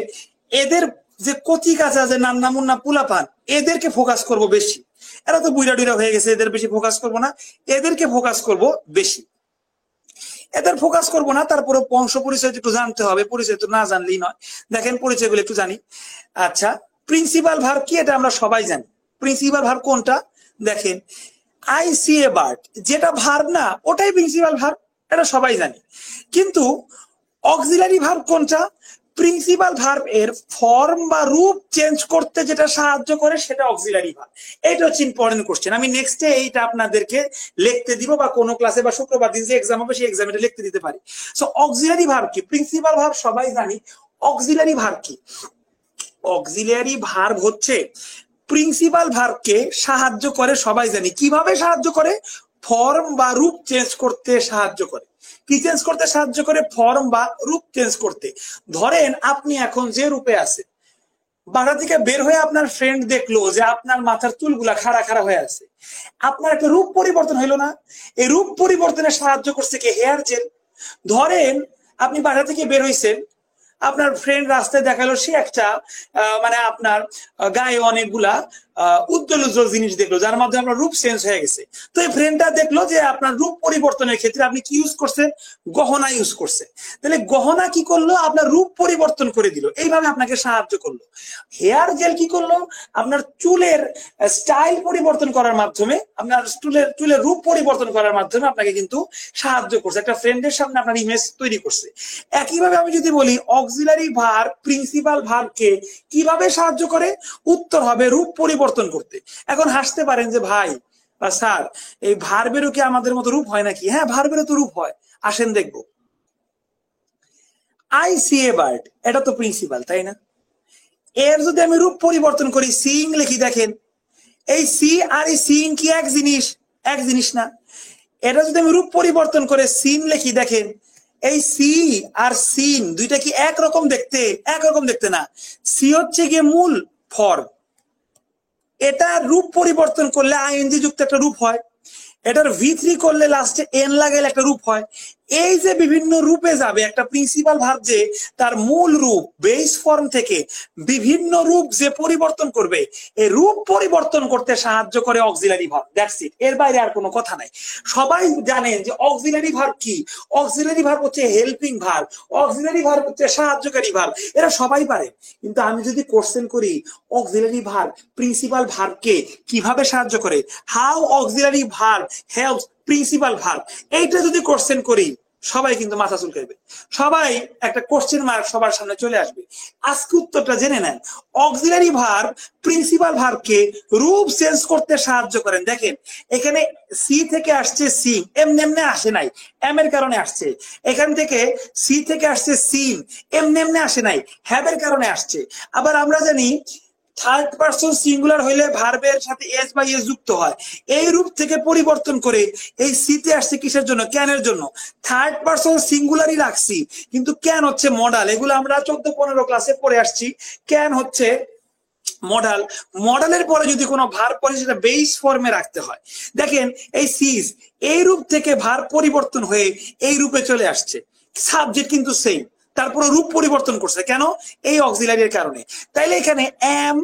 এদের যে কচি কাঁচা যে নান্না মুন্না পুলাপান এদেরকে ফোকাস করব বেশি। এরা তো বুইরা ডুইরা হয়ে গেছে, এদের বেশি ফোকাস করব না, এদেরকে ফোকাস করব বেশি। এদের ফোকাস করব না, তারপরে বংশ পরিচয় একটু জানতে হবে, পরিচয় তো না জানলেই নয়। দেখেন পরিচয়গুলো একটু জানি। আচ্ছা, প্রিন্সিপাল ভার্ব কি এটা আমরা সবাই জানি। প্রিন্সিপাল ভার্ব কোনটা? দেখেন আই সি এ বার্ড, যেটা ভার্ব না ওটাই প্রিন্সিপাল ভার্ব, এটা সবাই জানি। কিন্তু অক্সিলারি ভার্ব কোনটা? প্রিন্সিপাল ভার্ব এর ফর্ম বা রূপ চেঞ্জ করতে যেটা সাহায্য করে সেটা অক্সিলারি ভার্ব। এটা হচ্ছে ইম্পর্টেন্ট কোশ্চেন। আমি নেক্সটে এইটা আপনাদেরকে লিখতে দিব, বা কোনো ক্লাসে বা শুক্রবার দিন যে এক্সাম হবে সেই এক্সামে লিখতে দিতে পারি। সো অক্সিলারি ভার্ব কি? প্রিন্সিপাল ভার্ব সবাই জানি। অক্সিলারি ভার্ব কি? অক্সিলারি ভার্ব হচ্ছে প্রিন্সিপাল ভার্বকে সাহায্য করে, সবাই জানি। কিভাবে সাহায্য করে? ফর্ম বা রূপ চেঞ্জ করতে সাহায্য করে। কি চেঞ্জ করতে সাহায্য করে? ফর্ম বা রূপ চেঞ্জ করতে। ধরেন আপনি এখন যে রূপে আছেন, বাসা থেকে বের হয়ে আপনার ফ্রেন্ড দেখলো যে আপনার মাথার চুলগুলা খাড়া খাড়া হয়ে আছে, আপনার একটা রূপ পরিবর্তন হইলো না? এই রূপ পরিবর্তনে সাহায্য করছে কি? Hair gel. ধরেন আপনি বাসা থেকে বের হইছেন, আপনার ফ্রেন্ড রাস্তায় দেখালো সে একটা মানে আপনার গায়ে অনেকগুলা উজ্জ্বল উজ্জ্বল জিনিস দেখলো, যার মাধ্যমে আপনার রূপ চেঞ্জ হয়ে গেছে। তো এই ফ্রেন্ডটা দেখলো যে আপনার রূপ পরিবর্তনের ক্ষেত্রে আপনি কি ইউজ করছেন? গহনা ইউজ করছে। তাহলে গহনা কি করলো? আপনার রূপ পরিবর্তন করে দিল, এইভাবে আপনাকে সাহায্য করলো। হেয়ার জেল কি করলো? আপনার চুলের স্টাইল পরিবর্তন করার মাধ্যমে, আপনার চুলের রূপ পরিবর্তন করার মাধ্যমে আপনাকে কিন্তু সাহায্য করছে, একটা ফ্রেন্ডের সামনে আপনার ইমেজ তৈরি করছে। একইভাবে আমি যদি বলি অক্সিলারি ভার্ব প্রিন্সিপাল ভার্বকে কিভাবে সাহায্য করে, উত্তর হবে রূপ পরিবর্তন করতে। এখন হাসতে পারেন যে ভাই বা স্যার, এই ভার্বেরও কি আমাদের মতো রূপ হয় নাকি? হ্যাঁ, ভার্বেরও তো রূপ হয়, আসেন দেখবো। আই সি এ বার্ড, এটা তো প্রিন্সিপাল, তাই না? এর যদি আমি রূপ পরিবর্তন করি, সিইং লিখি, দেখেন এই সি আর এই সিইং কি এক জিনিস? এক জিনিস না। এটা যদি আমি রূপ পরিবর্তন করে সিন লিখি, দেখেন এই সি আর সিন দুইটা কি একরকম দেখতে? একরকম দেখতে না। সি হচ্ছে গিয়ে মূল ফর্ম, এটা রূপ পরিবর্তন করলে আইএনজি যুক্ত একটা রূপ হয়, এটার V3 করলে লাস্টে এন লাগাইলে একটা রূপ হয়। এই যে বিভিন্ন রূপে যাবে একটা প্রিন্সিপাল ভার্ব, যে তার মূল রূপ বেস ফর্ম থেকে বিভিন্ন রূপ যে পরিবর্তন করবে, এই রূপ পরিবর্তন করতে সাহায্য করে অক্সিলারি ভার্ব। দ্যাটস ইট, এর বাইরে আর কোনো কথা নাই। সবাই জানেন যে অক্সিলারি ভার্ব কি। অক্সিলারি ভার্ব হচ্ছে হেল্পিং ভার্ব, অক্সিলারি ভার্ব হচ্ছে সাহায্যকারী ভার্ব, এরা সবাই পারে। কিন্তু আমি যদি কোশ্চেন করি অক্সিলারি ভার্ব প্রিন্সিপাল ভার্বকে কিভাবে সাহায্য করে, how auxiliary verb helps principal verb, এইটা যদি কোশ্চেন করি সবাই কিন্তু মাথা চুলকাইবে, সবাই একটা কোশ্চেন মার্ক সবার সামনে চলে আসবে। আজকে উত্তরটা জেনে নেন। অক্সিলারি ভার্ব প্রিন্সিপাল ভার্বকে রূপ চেঞ্জ করতে সাহায্য করেন। দেখেন এখানে সি থেকে আসছে সি, এমনি এমনি আসে নাই, এম এর কারণে আসছে। এখান থেকে সি থেকে আসছে সিন, এমনি এমনি আসে নাই, হ্যাভ এর কারণে আসছে। আবার আমরা জানি থার্ড পারসন সিঙ্গুলার হইলে ভার্বের সাথে এস বা এস যুক্ত হয়। এই রূপ থেকে পরিবর্তন করে এই সিতে আসছে কিসের জন্য? ক্যানের জন্য। থার্ড পারসন সিঙ্গুলারই রাখছি, কিন্তু ক্যান হচ্ছে মডাল। এগুলো আমরা 14-15 ক্লাসে পড়ে আসছি। ক্যান হচ্ছে মডাল, মডালের পরে যদি কোনো ভার্ব পড়ে সেটা বেস ফর্মে রাখতে হয়। দেখেন এই সিজ এই রূপ থেকে ভার্ব পরিবর্তন হয়ে এই রূপে চলে আসছে, সাবজেক্ট কিন্তু সেম, তারপরে রূপ পরিবর্তন করছে কেন? এই অক্সিলারির কারণে। তাইলে এখানে এম,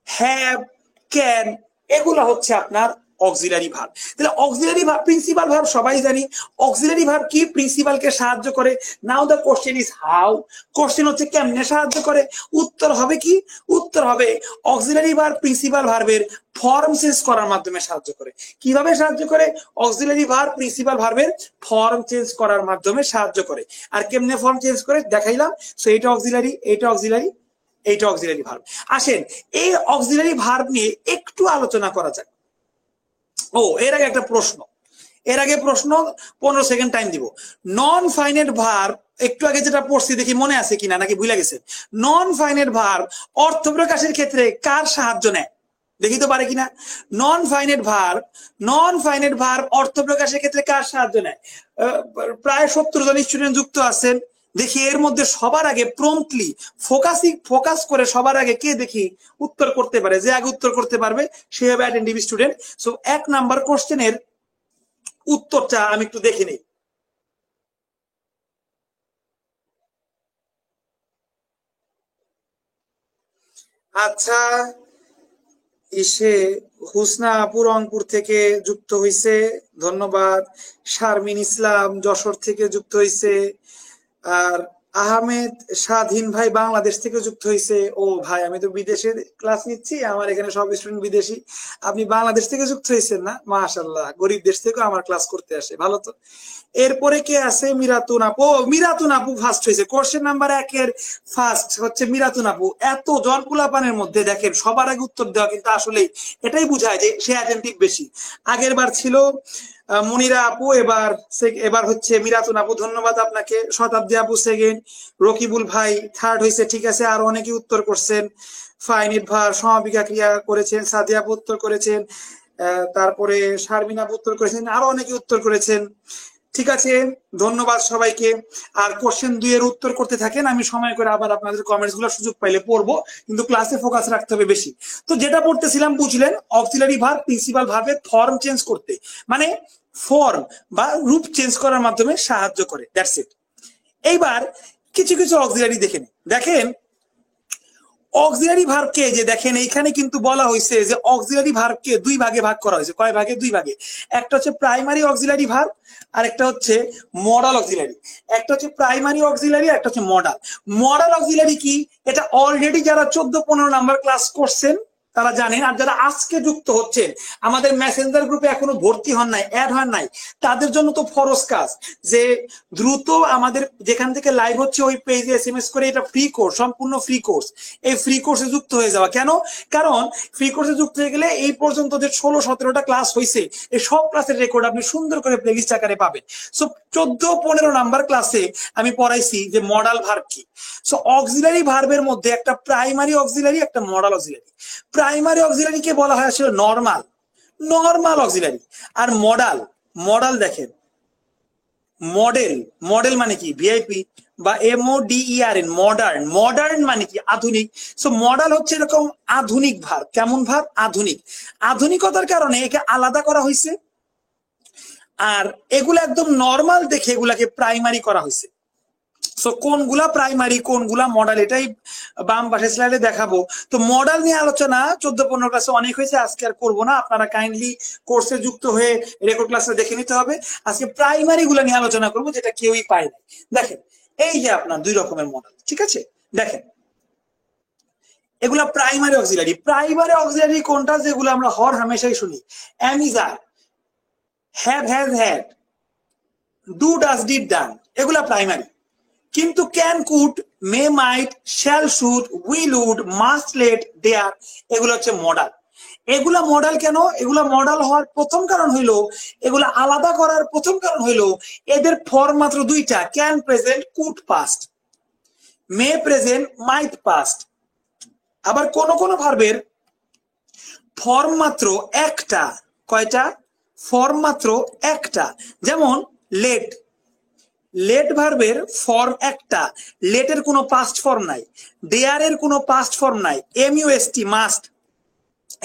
হ্যাভ, ক্যান এগুলো হচ্ছে আপনার অক্সিলারি ভার্ব। তাহলে অক্সিলারি ভার্ব প্রিন্সিপাল ভার্ব সবাই জানি। অক্সিলারি ভার্ব কি? প্রিন্সিপালকে সাহায্য করে। Now the question is how, question হচ্ছে কেমনে সাহায্য করে। উত্তর হবে কি? উত্তর হবে অক্সিলারি ভার্ব প্রিন্সিপাল ভার্বের ফর্ম চেঞ্জ করার মাধ্যমে সাহায্য করে। কিভাবে সাহায্য করে? অক্সিলারি ভার্ব প্রিন্সিপাল ভার্বের ফর্ম চেঞ্জ করার মাধ্যমে সাহায্য করে। আর কেমনে ফর্ম চেঞ্জ করে দেখাইলাম। সো এটা অক্সিলারি, এটা অক্সিলারি, এইটা অক্সিলারি ভার্ব। আসেন এই অক্সিলারি ভার্ব নিয়ে একটু আলোচনা করা যাক। এর আগে একটা প্রশ্ন, এর আগে প্রশ্ন 15 সেকেন্ড টাইম দিব। নন ফাইনাইট ভার্ব একটু আগে যেটা পড়ছি দেখি মনে আছে কিনা, নাকি ভুলে গেছেন? নন ফাইনাইট ভার্ব অর্থ প্রকাশের ক্ষেত্রে কার সাহায্য নেয়? দেখি তো পারে কিনা। নন ফাইনাইট ভার্ব অর্থ প্রকাশের ক্ষেত্রে কার সাহায্য নেয়? প্রায় 70 জন স্টুডেন্ট যুক্ত আছেন, দেখি এর মধ্যে সবার আগে প্রম্পটলি ফোকাস করে সবার আগে কে দেখি উত্তর করতে পারে, যে আগে উত্তর করতে পারবে সে হবে অ্যাটেন্টিভ স্টুডেন্ট। সো 1 নাম্বার কোশ্চেনের উত্তরটা আমি একটু দেখে নিই। আচ্ছা, ইসে হুসনা আপু রংপুর থেকে যুক্ত হইছে, ধন্যবাদ। শারমিন ইসলাম যশোর থেকে যুক্ত হইছে। আর আহমেদ স্বাধীন ভাই বাংলাদেশ থেকে যুক্ত হয়েছে। ও ভাই, আমি তো বিদেশে ক্লাস নিচ্ছি, আমার এখানে সব স্টুডেন্ট বিদেশি, আপনি বাংলাদেশ থেকে যুক্ত হয়েছেন না? মাশাআল্লাহ, গরিব দেশ থেকেও আমার ক্লাস করতে আসে, ভালো তো। এরপরে কে আছে? মিরাতুন আপু। ও, মিরাতুন আপু ফার্স্ট হয়েছে। কোশ্চেন নাম্বার 1 এর ফার্স্ট হচ্ছে মিরাতুন আপু। এত জলকুলাপানের মধ্যে দেখেন সবার আগে উত্তর দেওয়া, কিন্তু আসলে এটাই বোঝায় যে সে অ্যাটেন্টিভ বেশি। আগের বার ছিল মনিরা আপু, এবার হচ্ছে মিরাতুন আপু, ধন্যবাদ আপনাকে। শতাব্দী আপু সেকেন্ড, রকিবুল ভাই থার্ড হয়েছে, ঠিক আছে। আর অনেকে উত্তর করছেন, ফাইনিট ভার সমাপিকা ক্রিয়া করেছেন, সাদিয়া আপু উত্তর করেছেন, তারপরে শারমিন আপু উত্তর করেছেন, আরো অনেকে উত্তর করেছেন, ঠিক আছে। ধন্যবাদ সবাইকে। আর কোশ্চেন 2 এর উত্তর করতে থাকেন, আমি সময় করে আবার আপনাদের কমেন্টস গুলো সুযোগ পাইলে পড়বো, কিন্তু ক্লাসে ফোকাস রাখতে হবে বেশি। তো যেটা পড়তেছিলাম বুঝলেন, অক্সিলারি ভার্ব প্রিন্সিপাল ভার্বের ফর্ম চেঞ্জ করতে, মানে ফর্ম বা রূপ চেঞ্জ করার মাধ্যমে সাহায্য করে, দ্যাটস ইট। এইবার কিছু কিছু অক্সিলারি দেখে নিন। দেখেন অক্সিলারি ভার্বকে, যে দেখেন এইখানে কিন্তু বলা হয়েছে যে অক্সিলারি ভার্বকে 2 ভাগে ভাগ করা হয়েছে। কয় ভাগে? 2 ভাগে। একটা হচ্ছে প্রাইমারি অক্সিলারি ভার্ব, আর একটা হচ্ছে মডাল অক্সিলারি। একটা হচ্ছে প্রাইমারি অক্সিলারি, একটা হচ্ছে মডাল। মডাল অক্সিলারি কি, এটা অলরেডি যারা 14-15 নাম্বার ক্লাস করছেন তারা জানেন। আর যারা আজকে যুক্ত হচ্ছেন, আমাদের মেসেঞ্জার গ্রুপে এখনো ভর্তি হন নাই, অ্যাড হন নাই, তাদের জন্য তো ফরজ কাজ যে দ্রুত আমাদের যেখান থেকে লাইভ হচ্ছে ওই পেজে এসএমএস করে, এটা ফ্রি কোর্স, সম্পূর্ণ ফ্রি কোর্স, এই ফ্রি কোর্সে যুক্ত হয়ে যাওয়া। কেন? কারণ ফ্রি কোর্সে যুক্ত হয়ে গেলে এই পর্যন্ত যে 16-17টা ক্লাস হয়েছে, এই সব ক্লাসের রেকর্ড আপনি সুন্দর করে প্লেলিস্ট আকারে পাবেন। সো 14-15 নাম্বার ক্লাসে আমি পড়াইছি যে মডাল ভার্ব কি। সো অক্সিলারি ভার্বের মধ্যে একটা প্রাইমারি অক্সিলারি, একটা মডাল অক্সিলারি। প্রাইমারি অক্সিলারিকে বলা হয় আসলে নরমাল অক্সিলারি। আর মডাল দেখেন, মডেল মানে কি? ভিআইপি বা MODERN, মডার্ন মানে কি? আধুনিক। সো মডাল হচ্ছে এরকম আধুনিক ভার্ব। কেমন ভার্ব? আধুনিক। আধুনিকতার কারণে একে আলাদা করা হয়েছে, আর এগুলা একদম নর্মাল দেখে এগুলাকে প্রাইমারি করা হয়েছে। সো কোনগুলা প্রাইমারি কোনগুলা মডাল, এটাই বাম পাশে স্লাইডে দেখাবো। তো মডাল নিয়ে আলোচনা 14-15 ক্লাসে অনেক হয়েছে, আজকে আর করবো না। আপনারা কাইন্ডলি কোর্সে যুক্ত হয়ে রেকর্ড ক্লাসটা দেখে নিতে হবে। আজকে প্রাইমারি গুলা নিয়ে আলোচনা করবো, যেটা কেউই পায় না। দেখেন এই যে আপনার 2 রকমের মডাল, ঠিক আছে। দেখেন এগুলা প্রাইমারি অক্সিলারি। প্রাইমারি অক্সিলারি কোনটা? যেগুলো আমরা হর হামেশাই শুনি, am is are, have has had, do does did done, এগুলা প্রাইমারি। কিন্তু can, could, may, might, shall, should, will, would, must, let, dare, এগুলো হচ্ছে মডাল। এগুলা মডাল কেন? এগুলা মডাল হওয়ার প্রথম কারণ হইলো, এগুলা আলাদা করার প্রথম কারণ হইলো এদের ফর্ম মাত্র 2টা, can present, could past, may present, might past. আবার কোন কোন ভার্বের ফর্ম মাত্র একটা। কয়টা? ফর্ম মাত্র একটা। যেমন লেট ভার্বের ফর্ম একটা, লেটের কোনো পাস্ট ফর্ম নাই, ডেয়ারের কোনো পাস্ট ফর্ম নাই, MUST মাস্ট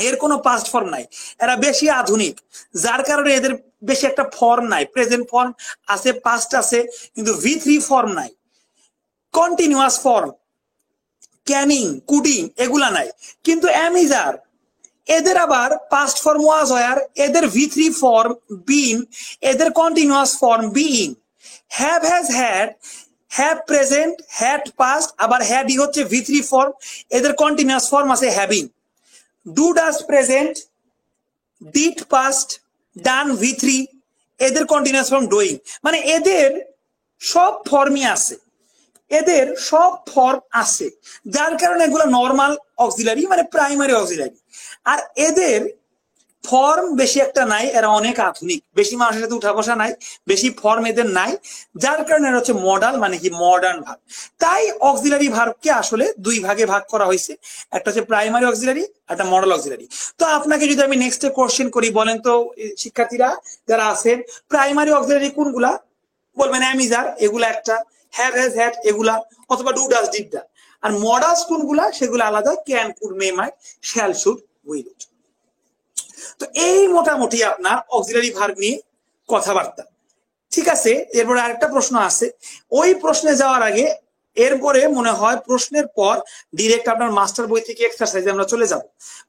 এর কোনো পাস্ট ফর্ম নাই। এরা বেশি আধুনিক, যার কারণে এদের বেশি একটা ফর্ম নাই। প্রেজেন্ট ফর্ম আছে, পাস্ট আছে, কিন্তু V3 ফর্ম নাই। কন্টিনিউয়াস ফর্ম, ক্যানিং, কুডিং, এগুলা নাই। কিন্তু অ্যামিজার, এদের আবার পাস্ট ফর্ম ওয়াজ ওয়ার, এদের V3 ফর্ম বিন, এদের continuous form being. Have has had, have present, had passed, আবার হ্যাডই হচ্ছে V3 ফর্ম, এদের কন্টিনিউয়াস ফর্ম আছে having. Do does present, did past, done V3, এদের কন্টিনিউয়াস ফর্ম ডুইং। মানে এদের সব ফর্মই আছে, এদের সব ফর্ম আছে, যার কারণে এগুলো নর্মাল অক্সিলারি, মানে প্রাইমারি অক্সিলারি। আর এদের ফর্ম বেশি একটা নাই, এরা অনেক আধুনিক, বেশি মানুষের সাথে উঠা বসা নাই, বেশি ফর্ম এদের নাই, যার কারণে এরা হচ্ছে মডাল, মানে কি মডার্ন ভার্ব। তাই অক্সিলারি ভার্বকে আসলে 2 ভাগে ভাগ করা হয়েছে, একটা হচ্ছে প্রাইমারি অক্সিলারি, একটা মডাল অক্সিলারি। তো আপনাকে যদি আমি নেক্সট কোশ্চেন করি, বলেন তো শিক্ষার্থীরা যারা আছেন, প্রাইমারি অক্সিলারি কোনগুলা? বলবেন অ্যামিজার, এগুলা একটা। হ্যাভ, হ্যাজ, হ্যাড এগুলা, অথবা ডু, ডাজ, ডিড, ডান। আর মডালস কোনগুলা সেগুলো আলাদা, can, could, may, might, shall, should, will. তো এই মোটামুটি আপনার অক্সিলারি ভার্ব নিয়ে কথাবার্তা। ঠিক আছে, এরপরে আরেকটা প্রশ্ন আছে, ওই প্রশ্নে যাওয়ার আগে এরপরে মনে হয় প্রশ্নের পর ডিরেক্ট আপনার মাস্টার বই থেকে এক্সারসাইজে আমরা চলে যাব।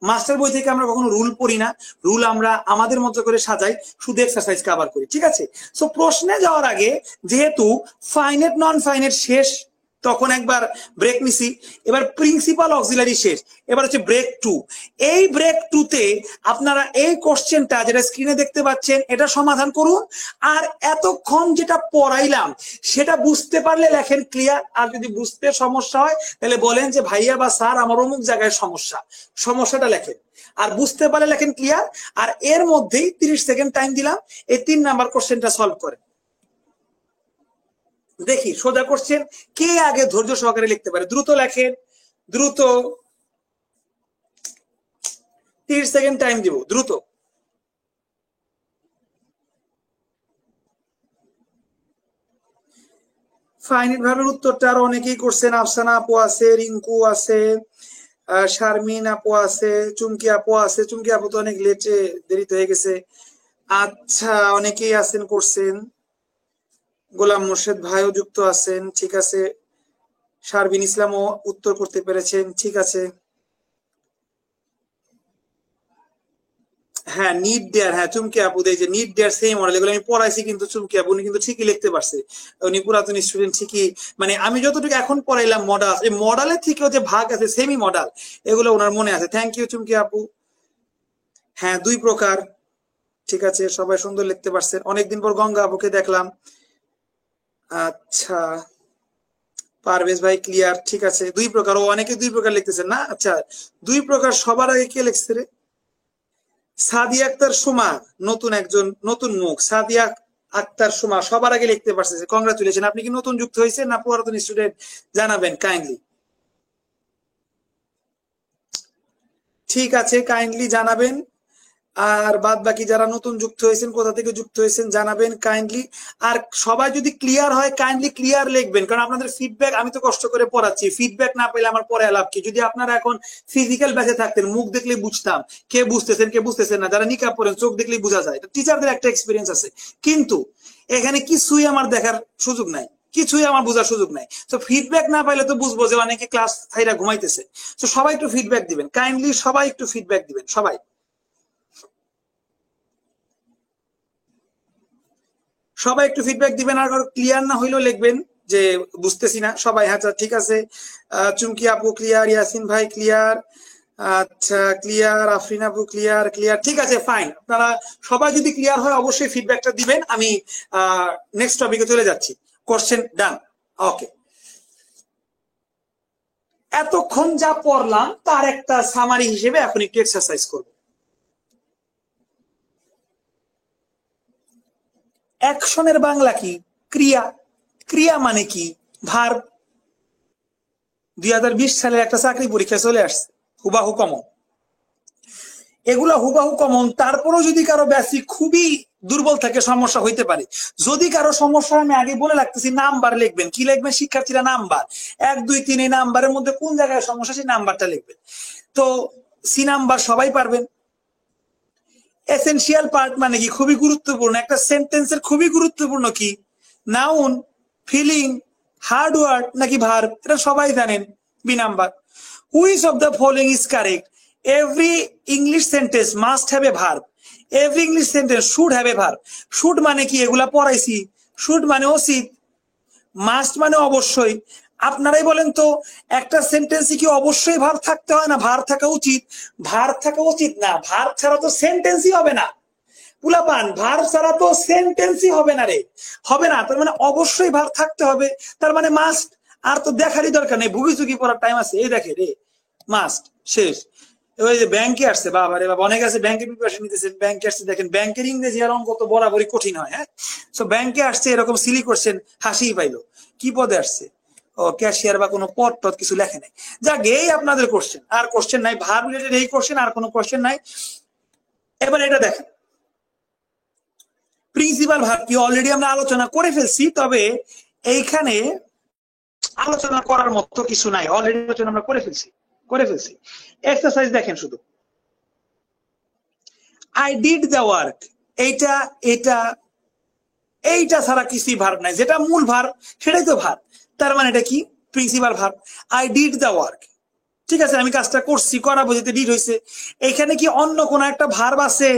মাস্টার বই থেকে আমরা কখনো রুল পড়ি না, রুল আমরা আমাদের মতো করে সাজাই, শুধু এক্সারসাইজ কভার করি। ঠিক আছে, সো প্রশ্নে যাওয়ার আগে যেহেতু ফাইনেট নন ফাইনেট শেষ, তখন একবার ব্রেক নিছি, এবার প্রিন্সিপাল অক্সিলারি শেষ, এবার হচ্ছে ব্রেক টু। এই ব্রেক টুতে আপনারা এই কোশ্চেনটা যেটা স্ক্রিনে দেখতে পাচ্ছেন এটা সমাধান করুন, আর এতক্ষণ যেটা পড়াইলাম সেটা বুঝতে পারলে লেখেন ক্লিয়ার, আর যদি বুঝতে সমস্যা হয় তাহলে বলেন যে ভাইয়া বা স্যার আমার অমুক জায়গায় সমস্যা, সমস্যাটা লেখেন। আর বুঝতে পারলে লেখেন ক্লিয়ার, আর এর মধ্যেই 30 সেকেন্ড টাইম দিলাম, এই 3 নাম্বার কোশ্চেনটা সলভ করেন। দেখি সোজা কোশ্চেন কে আগে ধৈর্য সহকারে লিখতে পারে, দ্রুত লেখেন, দ্রুত, 30 সেকেন্ড টাইম দিব, দ্রুত। ফাইনাইট ভার্বের উত্তরটা আরো অনেকেই করছেন, আফসানা আপু আছে, রিঙ্কু আছে, শারমিন আপু আছে, চুমকি আপু আছে। চুমকি আপু তো অনেক লেটে, দেরিতে হয়ে গেছে। আচ্ছা, অনেকেই আছেন করছেন, গোলাম মোর্শেদ ভাইও যুক্ত আছেন। ঠিক আছে, শারবিন ইসলামও উত্তর করতে পেরেছেন। ঠিক আছে, হ্যাঁ নিড দেয়ার, হ্যাঁ চুমকি আপু এই যে নিড দেয়ার সেম মডেল, এগুলো আমি পড়াইছি কিন্তু চুমকি আপু উনি কিন্তু ঠিকই লিখতে পারছে, উনি পুরাতন স্টুডেন্ট ঠিকই, মানে আমি যতটুকু এখন পড়াইলাম মডেল, এই মডেলের থেকেও যে ভাগ আছে সেমি মডেল, এগুলো ওনার মনে আছে। থ্যাংক ইউ চুমকি আপু। হ্যাঁ 2 প্রকার, ঠিক আছে, সবাই সুন্দর লিখতে পারছেন, অনেকদিন পর গঙ্গা আপুকে দেখলাম। আচ্ছা, পারভেজ ভাই ক্লিয়ার। ঠিক আছে, 2 প্রকার, ও অনেকে 2 প্রকার লিখতেছেন না। আচ্ছা 2 প্রকার সবার আগে কে লিখছে রে? সাদিয়া আক্তার সুমা, নতুন একজন, নতুন মুখ, সাদিয়া আক্তার সুমা সবার আগে লিখতে পারছে, কংগ্রাচুলেশন। আপনি কি নতুন যুক্ত হয়েছেন না পুরাতন স্টুডেন্ট জানাবেন কাইন্ডলি। ঠিক আছে, কাইন্ডলি জানাবেন। আর বাদ বাকি যারা নতুন যুক্ত হয়েছেন, কোথা থেকে যুক্ত হয়েছেন জানাবেন কাইন্ডলি। আর সবাই যদি ক্লিয়ার হয় কাইন্ডলি ক্লিয়ার লিখবেন, কারণ আপনাদের ফিডব্যাক, আমি তো কষ্ট করে পড়াচ্ছি, ফিডব্যাক না পেলে আমার পরে লাভ কি? যদি আপনারা এখন ফিজিক্যাল ব্যাচে থাকতেন মুখ দেখলেই বুঝতাম কে বুঝতেছেন কে বুঝতেছেন না, যারা নিকাব পড়েন চোখ দেখলেই বোঝা যায়, টিচারদের একটা এক্সপিরিয়েন্স আছে, কিন্তু এখানে কিছুই আমার দেখার সুযোগ নাই, কিছুই আমার বোঝার সুযোগ নাই। তো ফিডব্যাক না পাইলে তো বুঝবো যে অনেকে ক্লাস থাইরা ঘুমাইতেছে। তো সবাই একটু ফিডব্যাক দিবেন কাইন্ডলি, সবাই একটু ফিডব্যাক দিবেন, সবাই সবাই একটু ফিডব্যাক দিবেন। আর ক্লিয়ার না হইলেও লিখবেন যে বুঝতেছি না। সবাই হ্যাঁ ঠিক আছে, চুমকি আপু ক্লিয়ার, ইয়াসিন ভাই ক্লিয়ার, আচ্ছা ক্লিয়ার, আফরিন আপু ক্লিয়ার, ক্লিয়ার। ঠিক আছে ফাইন, আপনারা সবাই যদি ক্লিয়ার হয় অবশ্যই ফিডব্যাকটা দিবেন। আমি নেক্সট টপিকে চলে যাচ্ছি। কোশ্চেন ডান, ওকে। এতক্ষণ যা পড়লাম তার একটা সামারি হিসেবে এখন একটু এক্সারসাইজ করব। অ্যাকশনের বাংলা কি? ক্রিয়া। ক্রিয়া মানে কি? ভার্ব। 2020 সালের একটা চাকরি পরীক্ষা চলে আসছে, হুবাহু কমন, এগুলা হুবাহু কমন। তারপরেও যদি কারো বেসিক খুবই দুর্বল থাকে সমস্যা হইতে পারে। যদি কারো সমস্যা, আমি আগে বলে রাখতেছি, নাম্বার লিখবেন। কি লিখবেন শিক্ষার্থীরা? নাম্বার 1 2 3, এই নাম্বারের মধ্যে কোন জায়গায় সমস্যা সেই নাম্বারটা লিখবেন। তো সি নাম্বার সবাই পারবেন। এসেনশিয়াল পার্ট মানে কি? খুবই গুরুত্বপূর্ণ একটা সেন্টেন্সের, খুবই গুরুত্বপূর্ণ কি? নাউন, ফিলিং, হার্ড ওয়ার্ড নাকি ভার্ব? এটা সবাই জানেন। B number, which of the following is correct? Every English sentence must have a verb, every English sentence should have a verb. Should মানে কি? এগুলা পড়াইছি। শুড মানে উচিত, মাস্ট মানে অবশ্যই। আপনারাই বলেন তো, একটা সেন্টেন্সে কি অবশ্যই ভার্ব থাকতে হয় না ভার্ব থাকা উচিত? ভার্ব থাকা উচিত না, ভার্ব ছাড়া তো সেন্টেন্সই হবে না। পুলাপান, ভার্ব ছাড়া তো সেন্টেন্সই হবে না রে, হবে না। তার মানে অবশ্যই ভার্ব থাকতে হবে, তার মানে মাস্ট। আর তো দেখারই দরকার নেই, ভুগি চুগি পড়ার টাইম আছে, এই দেখে রে মাস্ট শেষ। ওই যে ব্যাংকে আসছে, বাবা রে বাবা, অনেক আছে ব্যাংকের প্রিপারেশন নিতেছেন, ব্যাংকে আসছে, দেখেন ব্যাংকের ইংরেজি আর অঙ্ক তো বরাবরই কঠিন হয়। হ্যাঁ, তো ব্যাংকে আসছে এরকম সিলি করছেন, হাসিই পাইলো। কি পদে আসছে? ও ক্যাশিয়ার বা কোনো পদ টদ কিছু লেখে নাই। যাক, এই আপনাদের কোশ্চেন, আর কোশ্চেন নাই, ভার্ব রিলেটেড এই কোশ্চেন, আর কোনো কোশ্চেন নাই। এবার এটা দেখেন, প্রিন্সিপাল ভার্ব কি অলরেডি আমরা আলোচনা করে ফেলছি, তবে এইখানে আলোচনা করার মতো কিছু নাই, অলরেডি আলোচনা আমরা করে ফেলছি। এক্সারসাইজ দেখেন শুধু, আই ডিড দ্য ওয়ার্ক, এইটা এটা এইটা ছাড়া কিছুই ভার্ব নাই, যেটা মূল ভার্ব সেটাই তো ভার্ব, তার মানে এটা কি principal verb. I did the work, ঠিক আছে, আমি কাজটা করছি, করা বোঝাতে ডিড হয়েছে। এখানে কি অন্য কোন একটা ভার্ব আছে,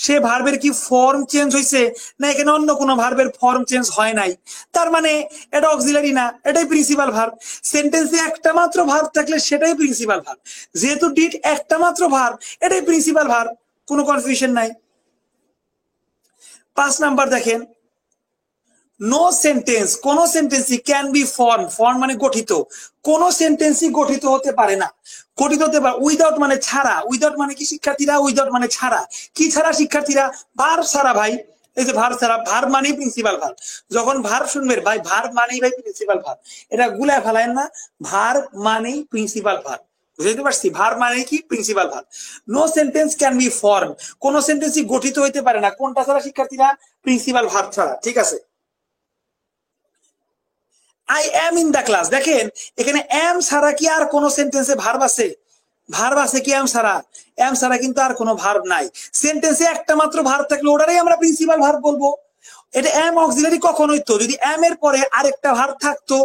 সে ভার্বের কি ফর্ম চেঞ্জ হয়েছে, না এখানে অন্য কোনো ভার্বের ফর্ম চেঞ্জ হয় নাই, তার মানে এটা অক্সিলারি না, এটাই প্রিন্সিপাল ভার্ব। সেন্টেন্সে একটা মাত্র ভার্ব থাকলে সেটাই প্রিন্সিপাল ভার্ব, যেহেতু ডিড একটা মাত্র ভার্ব, এটাই প্রিন্সিপাল ভার্ব, কোনো কনফিউশন নাই। 5 নাম্বার দেখেন, নো সেন্টেন্স, কোন সেন্টেন্সই ক্যান বি ফর্ম, ফর্ম মানে গঠিত, কোন সেন্টেন্সই গঠিত হতে পারে না, গঠিত হতে পারে উইদাউট মানে ছাড়া, উইদাউট মানে কি শিক্ষার্থীরা, উইদাউট মানে ছাড়া, কি ছাড়া শিক্ষার্থীরা, ভার্ব ছাড়া ভাই, এই যে ভার্ব ছাড়া, ভার্ব মানেই প্রিন্সিপাল ভার্ব, যখন ভার্ব শুনবেন ভাই ভার্ব মানেই ভাই প্রিন্সিপাল ভার্ব, এটা গুলায় ফেলায়েন না, ভার্ব মানেই প্রিন্সিপাল ভার্ব, বুঝতে পারছি, ভার্ব মানে কি principal verb. No sentence can be form, কোন সেন্টেন্সই গঠিত হইতে পারে না, কোনটা ছাড়া শিক্ষার্থীরা, প্রিন্সিপাল ভার্ব ছাড়া, ঠিক আছে। I am in the class, দেখেন এখানে এম ছাড়া কি আর কোন সেন্টেন্সে ভার্ব আছে, ভার্ব আছে কি এম ছাড়া, এম ছাড়া কিন্তু আর কোনো ভার্ব নাই, সেন্টেন্সে একটা মাত্র ভার্ব থাকলে ওটারই আমরা প্রিন্সিপাল ভার্ব বলবো। এটা এম অক্সিলারি কখন হইতো, যদি এম এর পরে আরেকটা ভার্ব থাকতো,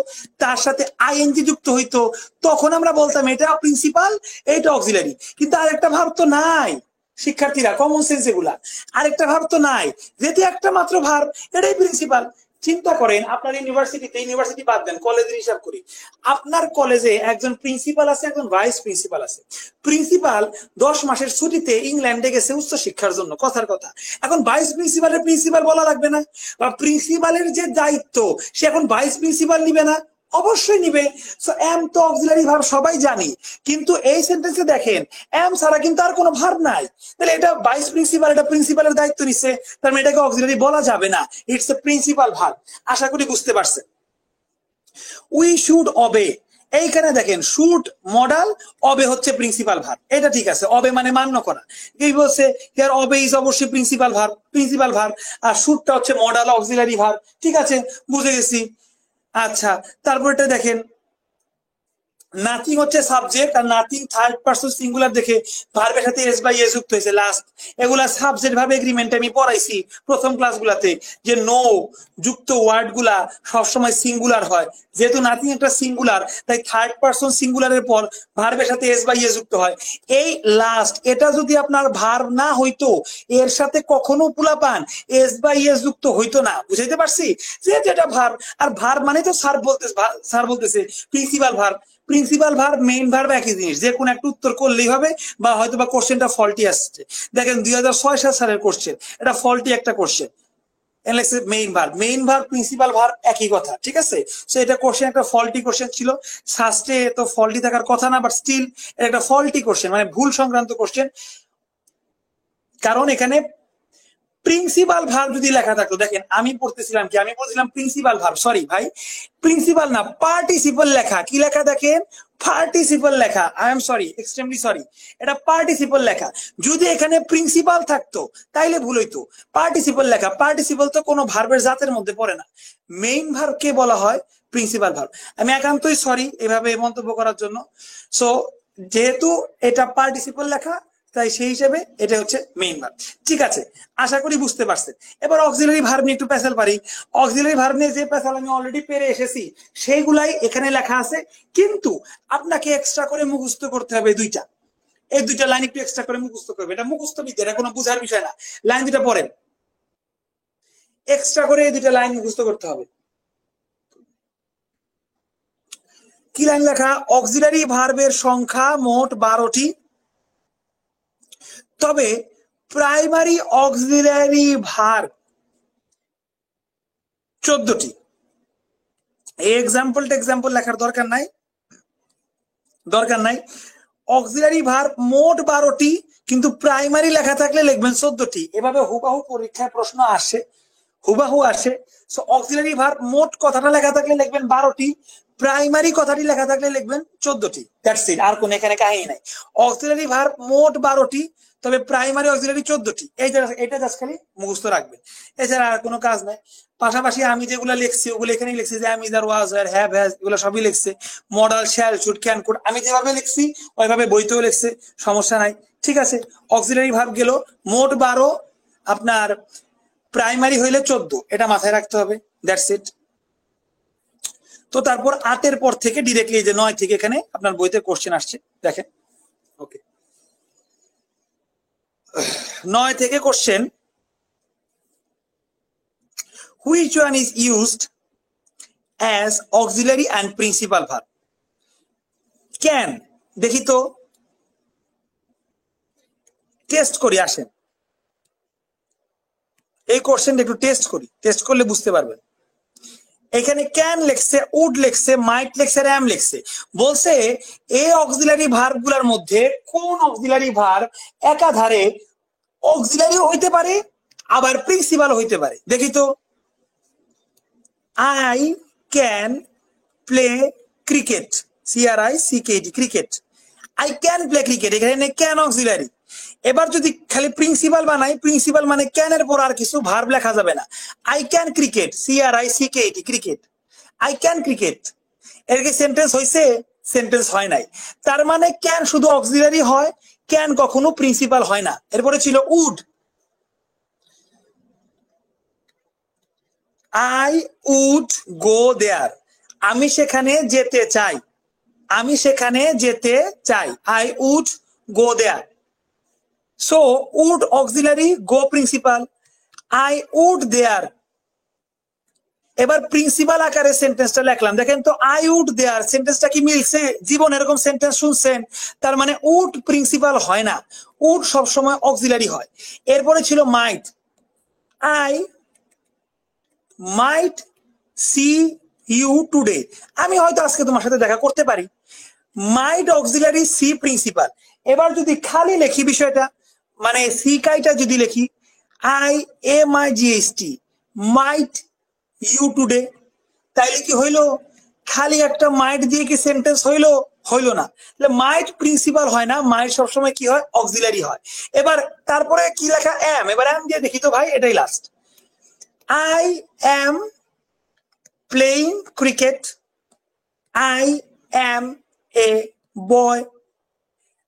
তার সাথে আইএনজি যুক্ত হইতো, তখন আমরা বলতাম এটা প্রিন্সিপাল, এটা অক্সিলারি, কিন্তু আরেকটা ভার্ব তো নাই শিক্ষার্থীরা, কমন সেন্স এগুলা, আরেকটা ভার্ব তো নাই, যেহেতু একটা মাত্র ভার্ব, এটাই প্রিন্সিপাল। চিন্তা করেন আপনার ইউনিভার্সিটিতে, ইউনিভার্সিটি বাদ দেন, কলেজের হিসাব করি, আপনার কলেজে একজন প্রিন্সিপাল আছে, একজন ভাইস প্রিন্সিপাল আছে। প্রিন্সিপাল 10 মাসের ছুটিতে ইংল্যান্ডে গেছে উচ্চ শিক্ষার জন্য, কথার কথা, এখন ভাইস প্রিন্সিপালের প্রিন্সিপাল বলা লাগবে না, বা প্রিন্সিপালের যে দায়িত্ব সে এখন ভাইস প্রিন্সিপাল নিবে না, অবশ্যই নিবে। সো এম তো অক্সিলারি ভার্ব সবাই জানি, কিন্তু এই সেন্টেন্সে দেখেন এম ছাড়া কিন্তু আর কোনো ভার্ব নাই, তাহলে এটা ভাইস প্রিন্সিপাল, এটা প্রিন্সিপালের দায়িত্ব নিচ্ছে, তার মানে এটাকে অক্সিলারি বলা যাবে না, ইটস এ প্রিন্সিপাল ভার্ব। আশা করি বুঝতে পারছেন। উই শুড অবে, এইখানে দেখেন শুড মডাল, অবে হচ্ছে প্রিন্সিপাল ভার্ব, এটা ঠিক আছে, অবে মানে মান্য করা, এই বলছে হিয়ার অবে ইজ অবশ্যই প্রিন্সিপাল ভার্ব, আর শুডটা হচ্ছে মডাল অক্সিলারি ভার্ব, ঠিক আছে, বুঝে গেছি। আচ্ছা, তারপর এটা দেখেন, নাথিং হচ্ছে সাবজেক্ট, আর নাথিং থার্ড পারসন সিঙ্গুলার দেখে ভার্বের সাথে এস বাই এস যুক্ত হয়েছে লাস্ট, এগুলা সাবজেক্ট ভাবে এগ্রিমেন্ট আমি পড়াইছি প্রথম ক্লাসগুলাতে, যে নো যুক্ত ওয়ার্ড গুলা সবসময় সিঙ্গুলার হয়, যেহেতু নাথিং একটা সিঙ্গুলার, তাই থার্ড পারসন সিঙ্গুলারের পর ভার্বের সাথে এস বাই এস যুক্ত হয়। এই লাস্ট এটা যদি আপনার ভার্ব না হইতো, এর সাথে কখনো পোলাপান এস বাই এস যুক্ত হইতো না, বুঝাইতে পারছি, যে যেটা ভার্ব, আর ভার্ব মানে তো স্যার বলতেছে principal verb, principal verb main verb একই জিনিস, যে কোনো একটা উত্তর করলেই হবে, বা হয়তো বা কোশ্চেনটা ফল্টি আসছে, দেখেন 2006 সালের কোশ্চেন, এটা ফল্টি একটা question, main verb principal verb একই কথা, ঠিক আছে। সো এটা কোশ্চেন একটা ফল্টি কোশ্চেন ছিল, সাস্টে তো ফল্টি থাকার কথা না, বাট স্টিল এটা একটা ফল্টি কোশ্চেন, মানে ভুল সংক্রান্ত কোশ্চেন, কারণ এখানে প্রিন্সিপাল ভার্ব যদি লেখা থাকতো, দেখেন আমি পড়তেছিলাম কি, আমি বলছিলাম প্রিন্সিপাল ভার্ব, সরি ভাই প্রিন্সিপাল না, পার্টিসিপল লেখা, কি লেখা দেখেন, পার্টিসিপল লেখা, I am sorry, extremely sorry, এটা পার্টিসিপল লেখা, যদি এখানে প্রিন্সিপাল থাকতো তাইলে ভুল হইতো, পার্টিসিপল লেখা, পার্টিসিপল তো কোনো ভার্বের জাতের মধ্যে পড়ে না, মেইন ভার্ব কে বলা হয় প্রিন্সিপাল ভার্ব। আমি একান্তই সরি এভাবে মন্তব্য করার জন্য। সো যেহেতু এটা পার্টিসিপল লেখা, তাই সেই হিসেবে এটা হচ্ছে মেইন ভার্ব, ঠিক আছে, আশা করি বুঝতে পারছেন। এবার অক্সিলারি ভার্ব নিয়ে একটু পেছাল পারি, অক্সিলারি ভার্ব নিয়ে যে পেছাল আমি অলরেডি পেরে এসেছি, সেইগুলাই এখানে লেখা আছে, কিন্তু আপনাকে এক্সট্রা করে মুখস্থ করতে হবে দুইটা, এই দুইটা লাইন একটু এক্সট্রা করে মুখস্থ করবে, এটা মুখস্থ বিদ্যা, এটা কোনো বুঝার বিষয় না, লাইন দুটা পড়েন, এক্সট্রা করে এই দুইটা লাইন মুখস্থ করতে হবে। কি লাইন লেখা, অক্সিলারি ভার্বের সংখ্যা মোট 12টি, তবে প্রাইমারি অক্সিলারি ভার্ব 14টি। এই এক্সাম্পল লেখার দরকার নাই, অক্সিলারি ভার্ব মোট 12টি, কিন্তু প্রাইমারি লেখা থাকলে লিখবেন 14টি, এভাবে হুবাহু পরীক্ষায় প্রশ্ন আসে, হুবাহু আসে। সো অক্সিলারি ভার্ব মোট কথাটা লেখা থাকলে লিখবেন 12টি, প্রাইমারি কথাটি লেখা থাকলে লিখবেন 14টি, দ্যাটস ইট, আর কোন এখানে কাহিনী নাই। অক্সিলারি ভার্ব মোট 12টি, তবে প্রাইমারি অক্সিলারি 14টি। এটা জাস্ট খালি মুখস্থ রাখবেন, এছাড়া আর কোনো কাজ নাই। পাশাপাশি আমি যেগুলো লিখছি ওগুলো এখানে লিখছি, যে আমি যার ওয়াজ আর হ্যাভ হ্যাজ এগুলো সবই লিখছে, modal shall should can could আমি যেভাবে লিখছি ওইভাবে বইতেও লিখছে, সমস্যা নাই, ঠিক আছে। অক্সিলারি ভার্ব গেল মোট 12, আপনার প্রাইমারি হইলে 14, এটা মাথায় রাখতে হবে, দ্যাটস ইট। তো তারপর 8-এর পর থেকে ডিরেক্টলি যে 9 থেকে এখানে আপনার বইতে কোশ্চেন আসছে, দেখেন। ওকে, 9 থেকে question, which one is used as auxiliary and principal verb? Can, দেখি তো, টেস্ট করি, আসেন এই কোশ্চেনটা একটু টেস্ট করি, টেস্ট করলে বুঝতে পারবেন। এখানে ক্যান লিখছে, উড লিখছে, মাইট লিখছে, অ্যাম লিখছে, বলছে এই অক্সিলারি ভার্ব গুলার মধ্যে কোন অক্সিলারি ভার্ব একাধারে অক্সিলারি হইতে পারে আবার প্রিন্সিপাল হইতে পারে। দেখি তো, I can play cricket, CRICKET, cricket, I can play cricket, এখানে ক্যান অক্সিলারি। এবার যদি খালি প্রিন্সিপাল বানাই, প্রিন্সিপাল মানে ক্যান এর পর আর কিছু ভার্ব লেখা যাবে না। I can cricket, CRICKET, cricket, I can cricket, এর কি সেন্টেন্স হয়েছে? সেন্টেন্স হয় নাই। তার মানে ক্যান শুধু অক্সিলারি হয়, ক্যান কখনো প্রিন্সিপাল হয় না। এরপরে ছিল would, I would go there, আমি সেখানে যেতে চাই, আমি সেখানে যেতে চাই, I would go there. So would auxiliary, go principal, I would there. এবার প্রিন্সিপাল আকারে সেন্টেন্সটা লিখলাম, দেখেন তো, আই উড দেয়ার, সেন্টেন্সটা কি মিলছে? জীবন এরকম সেন্টেন্স শুনছেন? তার মানে উড প্রিন্সিপাল হয় না, উড সবসময় অক্সিলারি হয়। এরপরে ছিল might, I might see you today, আমি হয়তো আজকে তোমার সাথে দেখা করতে পারি, মাইট অক্সিলারি, সি প্রিন্সিপাল। এবার যদি খালি লেখি বিষয়টা, মানে সি কাইটা যদি লিখি, IMIGHT মাইট ইউ টুডে, তাইলে কি হইলো? খালি একটা মাইট দিয়ে কি সেন্টেন্স হইলো? হইলো না। মাইট প্রিন্সিপাল হয় না, মাইট সবসময় কি হয়? অক্সিলারি হয়। এবার তারপরে কি লেখা? এম, এবার এম দিয়ে দেখি তো ভাই, এটাই last. I am playing cricket, I am a boy,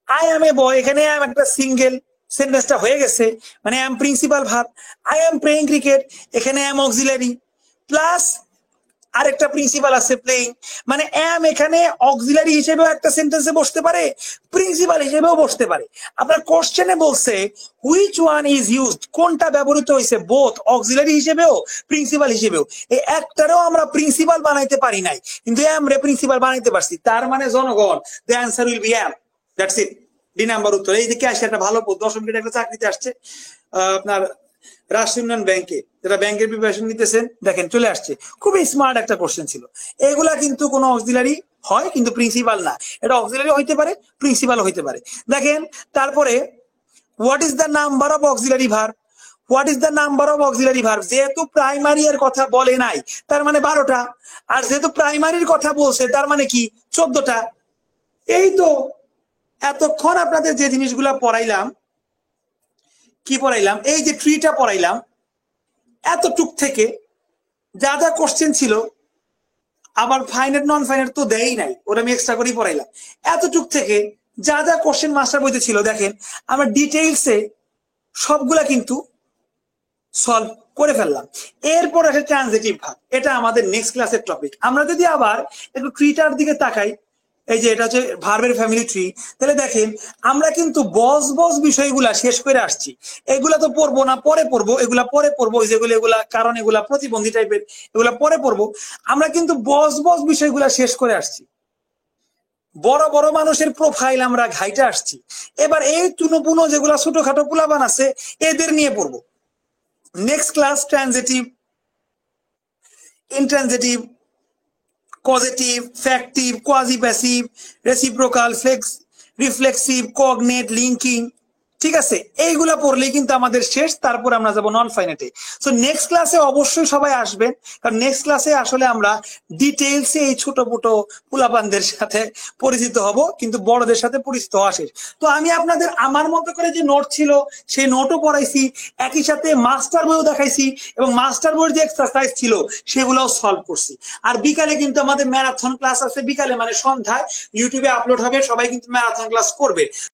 I am a boy, এখানে am একটা সিঙ্গেল, সেন্টেন্সটা হয়ে গেছে, মানে am principal verb. I am playing cricket, এখানে am অক্সিলারি, প্লাস আরেকটা প্রিন্সিপাল আছে প্লেইং, মানে am এখানে অক্সিলারি হিসেবেও একটা সেন্টেন্সে বসতে পারে, প্রিন্সিপাল হিসেবেও বসতে পারে। আপনার কোশ্চেনে বলছে হুইচ ওয়ান ইজ ইউজড, কোনটা ব্যবহৃত হয়েছে, বোথ অক্সিলারি হিসেবেও প্রিন্সিপাল হিসেবেও। এই একটারও আমরা প্রিন্সিপাল বানাইতে পারি নাই, কিন্তু am রে প্রিন্সিপাল বানাইতে পারছি। তার মানে জনগণ, the answer will be am, that's it, D number উত্তর। এই দিকে আসে একটা ভালো 10ম গ্রেড একটা চাকরিতে আসছে আপনার রাষ্ট্রীয় উন্নয়ন ব্যাংকে, যারা ব্যাংকের প্রিপারেশন নিতেছেন, দেখেন চলে আসছে, খুবই স্মার্ট একটা কোশ্চেন ছিল। এগুলা কিন্তু কোনো অক্সিলারি হয় কিন্তু প্রিন্সিপাল না, এটা অক্সিলারি হইতে পারে, প্রিন্সিপাল হইতে পারে। দেখেন তারপরে, what is the number of auxiliary verb, what is the number of auxiliary verb, যেহেতু প্রাইমারি এর কথা বলে নাই তার মানে 12টা, আর যেহেতু প্রাইমারির কথা বলছে তার মানে কি 14টা। এই তো এতক্ষণ আপনাদের যে জিনিসগুলা পড়াইলাম, কি পড়াইলাম, এই যে ট্রিটা পড়াইলাম, এতটুক থেকে যা যা কোশ্চেন ছিল, আবার ফাইনাইট নন ফাইনাইট তো দেয়ই নাই, ওটা আমি এক্সট্রা করেই পড়াইলাম। এতটুক থেকে যা যা কোশ্চেন মাস্টার বইতে ছিল, দেখেন আমরা ডিটেইলসে সবগুলা কিন্তু সলভ করে ফেললাম। এরপর আছে ট্রানজিটিভ ভার্ব, এটা আমাদের নেক্সট ক্লাসের টপিক। আমরা যদি আবার একটু ট্রিটার দিকে তাকাই, এই যে এটা হচ্ছে ভার্বের ফ্যামিলি ট্রি, তাহলে দেখেন আমরা কিন্তু বস বিষয়গুলা শেষ করে আসছি। এগুলা তো পড়বো না, পরে পড়বো, এগুলা পরে পড়বো, যেগুলো এগুলা কারণ এগুলা প্রতিবন্ধী টাইপের, এগুলা পরে পড়বো। আমরা কিন্তু বস বিষয়গুলা শেষ করে আসছি, বড় বড় মানুষের প্রোফাইল আমরা ঘাইটা আসছি। এবার এই তুনোপুনো যেগুলা ছোটখাটো পোলাপান আছে এদের নিয়ে পড়বো। Next class transitive, intransitive, causative, factive, quasi passive, reciprocal, reflexive, cognate, linking, ঠিক আছে, এইগুলা পড়লেই কিন্তু আমাদের শেষ, তারপর আমরা যাব নন ফাইনাইটে। সো নেক্সট ক্লাসে অবশ্যই সবাই আসবেন, কারণ নেক্সট ক্লাসে আসলে আমরা ডিটেইলসে এই ছোট মোটো পোলাপানদের সাথে পরিচিত হব, কিন্তু বড়দের সাথে পরিচিত হওয়া শেষ। তো আমি আপনাদের আমার মতো করে যে নোট ছিল সেই নোটও পড়াইছি, একই সাথে মাস্টার বইও দেখাইছি, এবং মাস্টার বইয়ের যে এক্সারসাইজ ছিল সেগুলোও সলভ করছি। আর বিকালে কিন্তু আমাদের ম্যারাথন ক্লাস আছে, বিকালে মানে সন্ধ্যায় ইউটিউবে আপলোড হবে, সবাই কিন্তু ম্যারাথন ক্লাস করবে।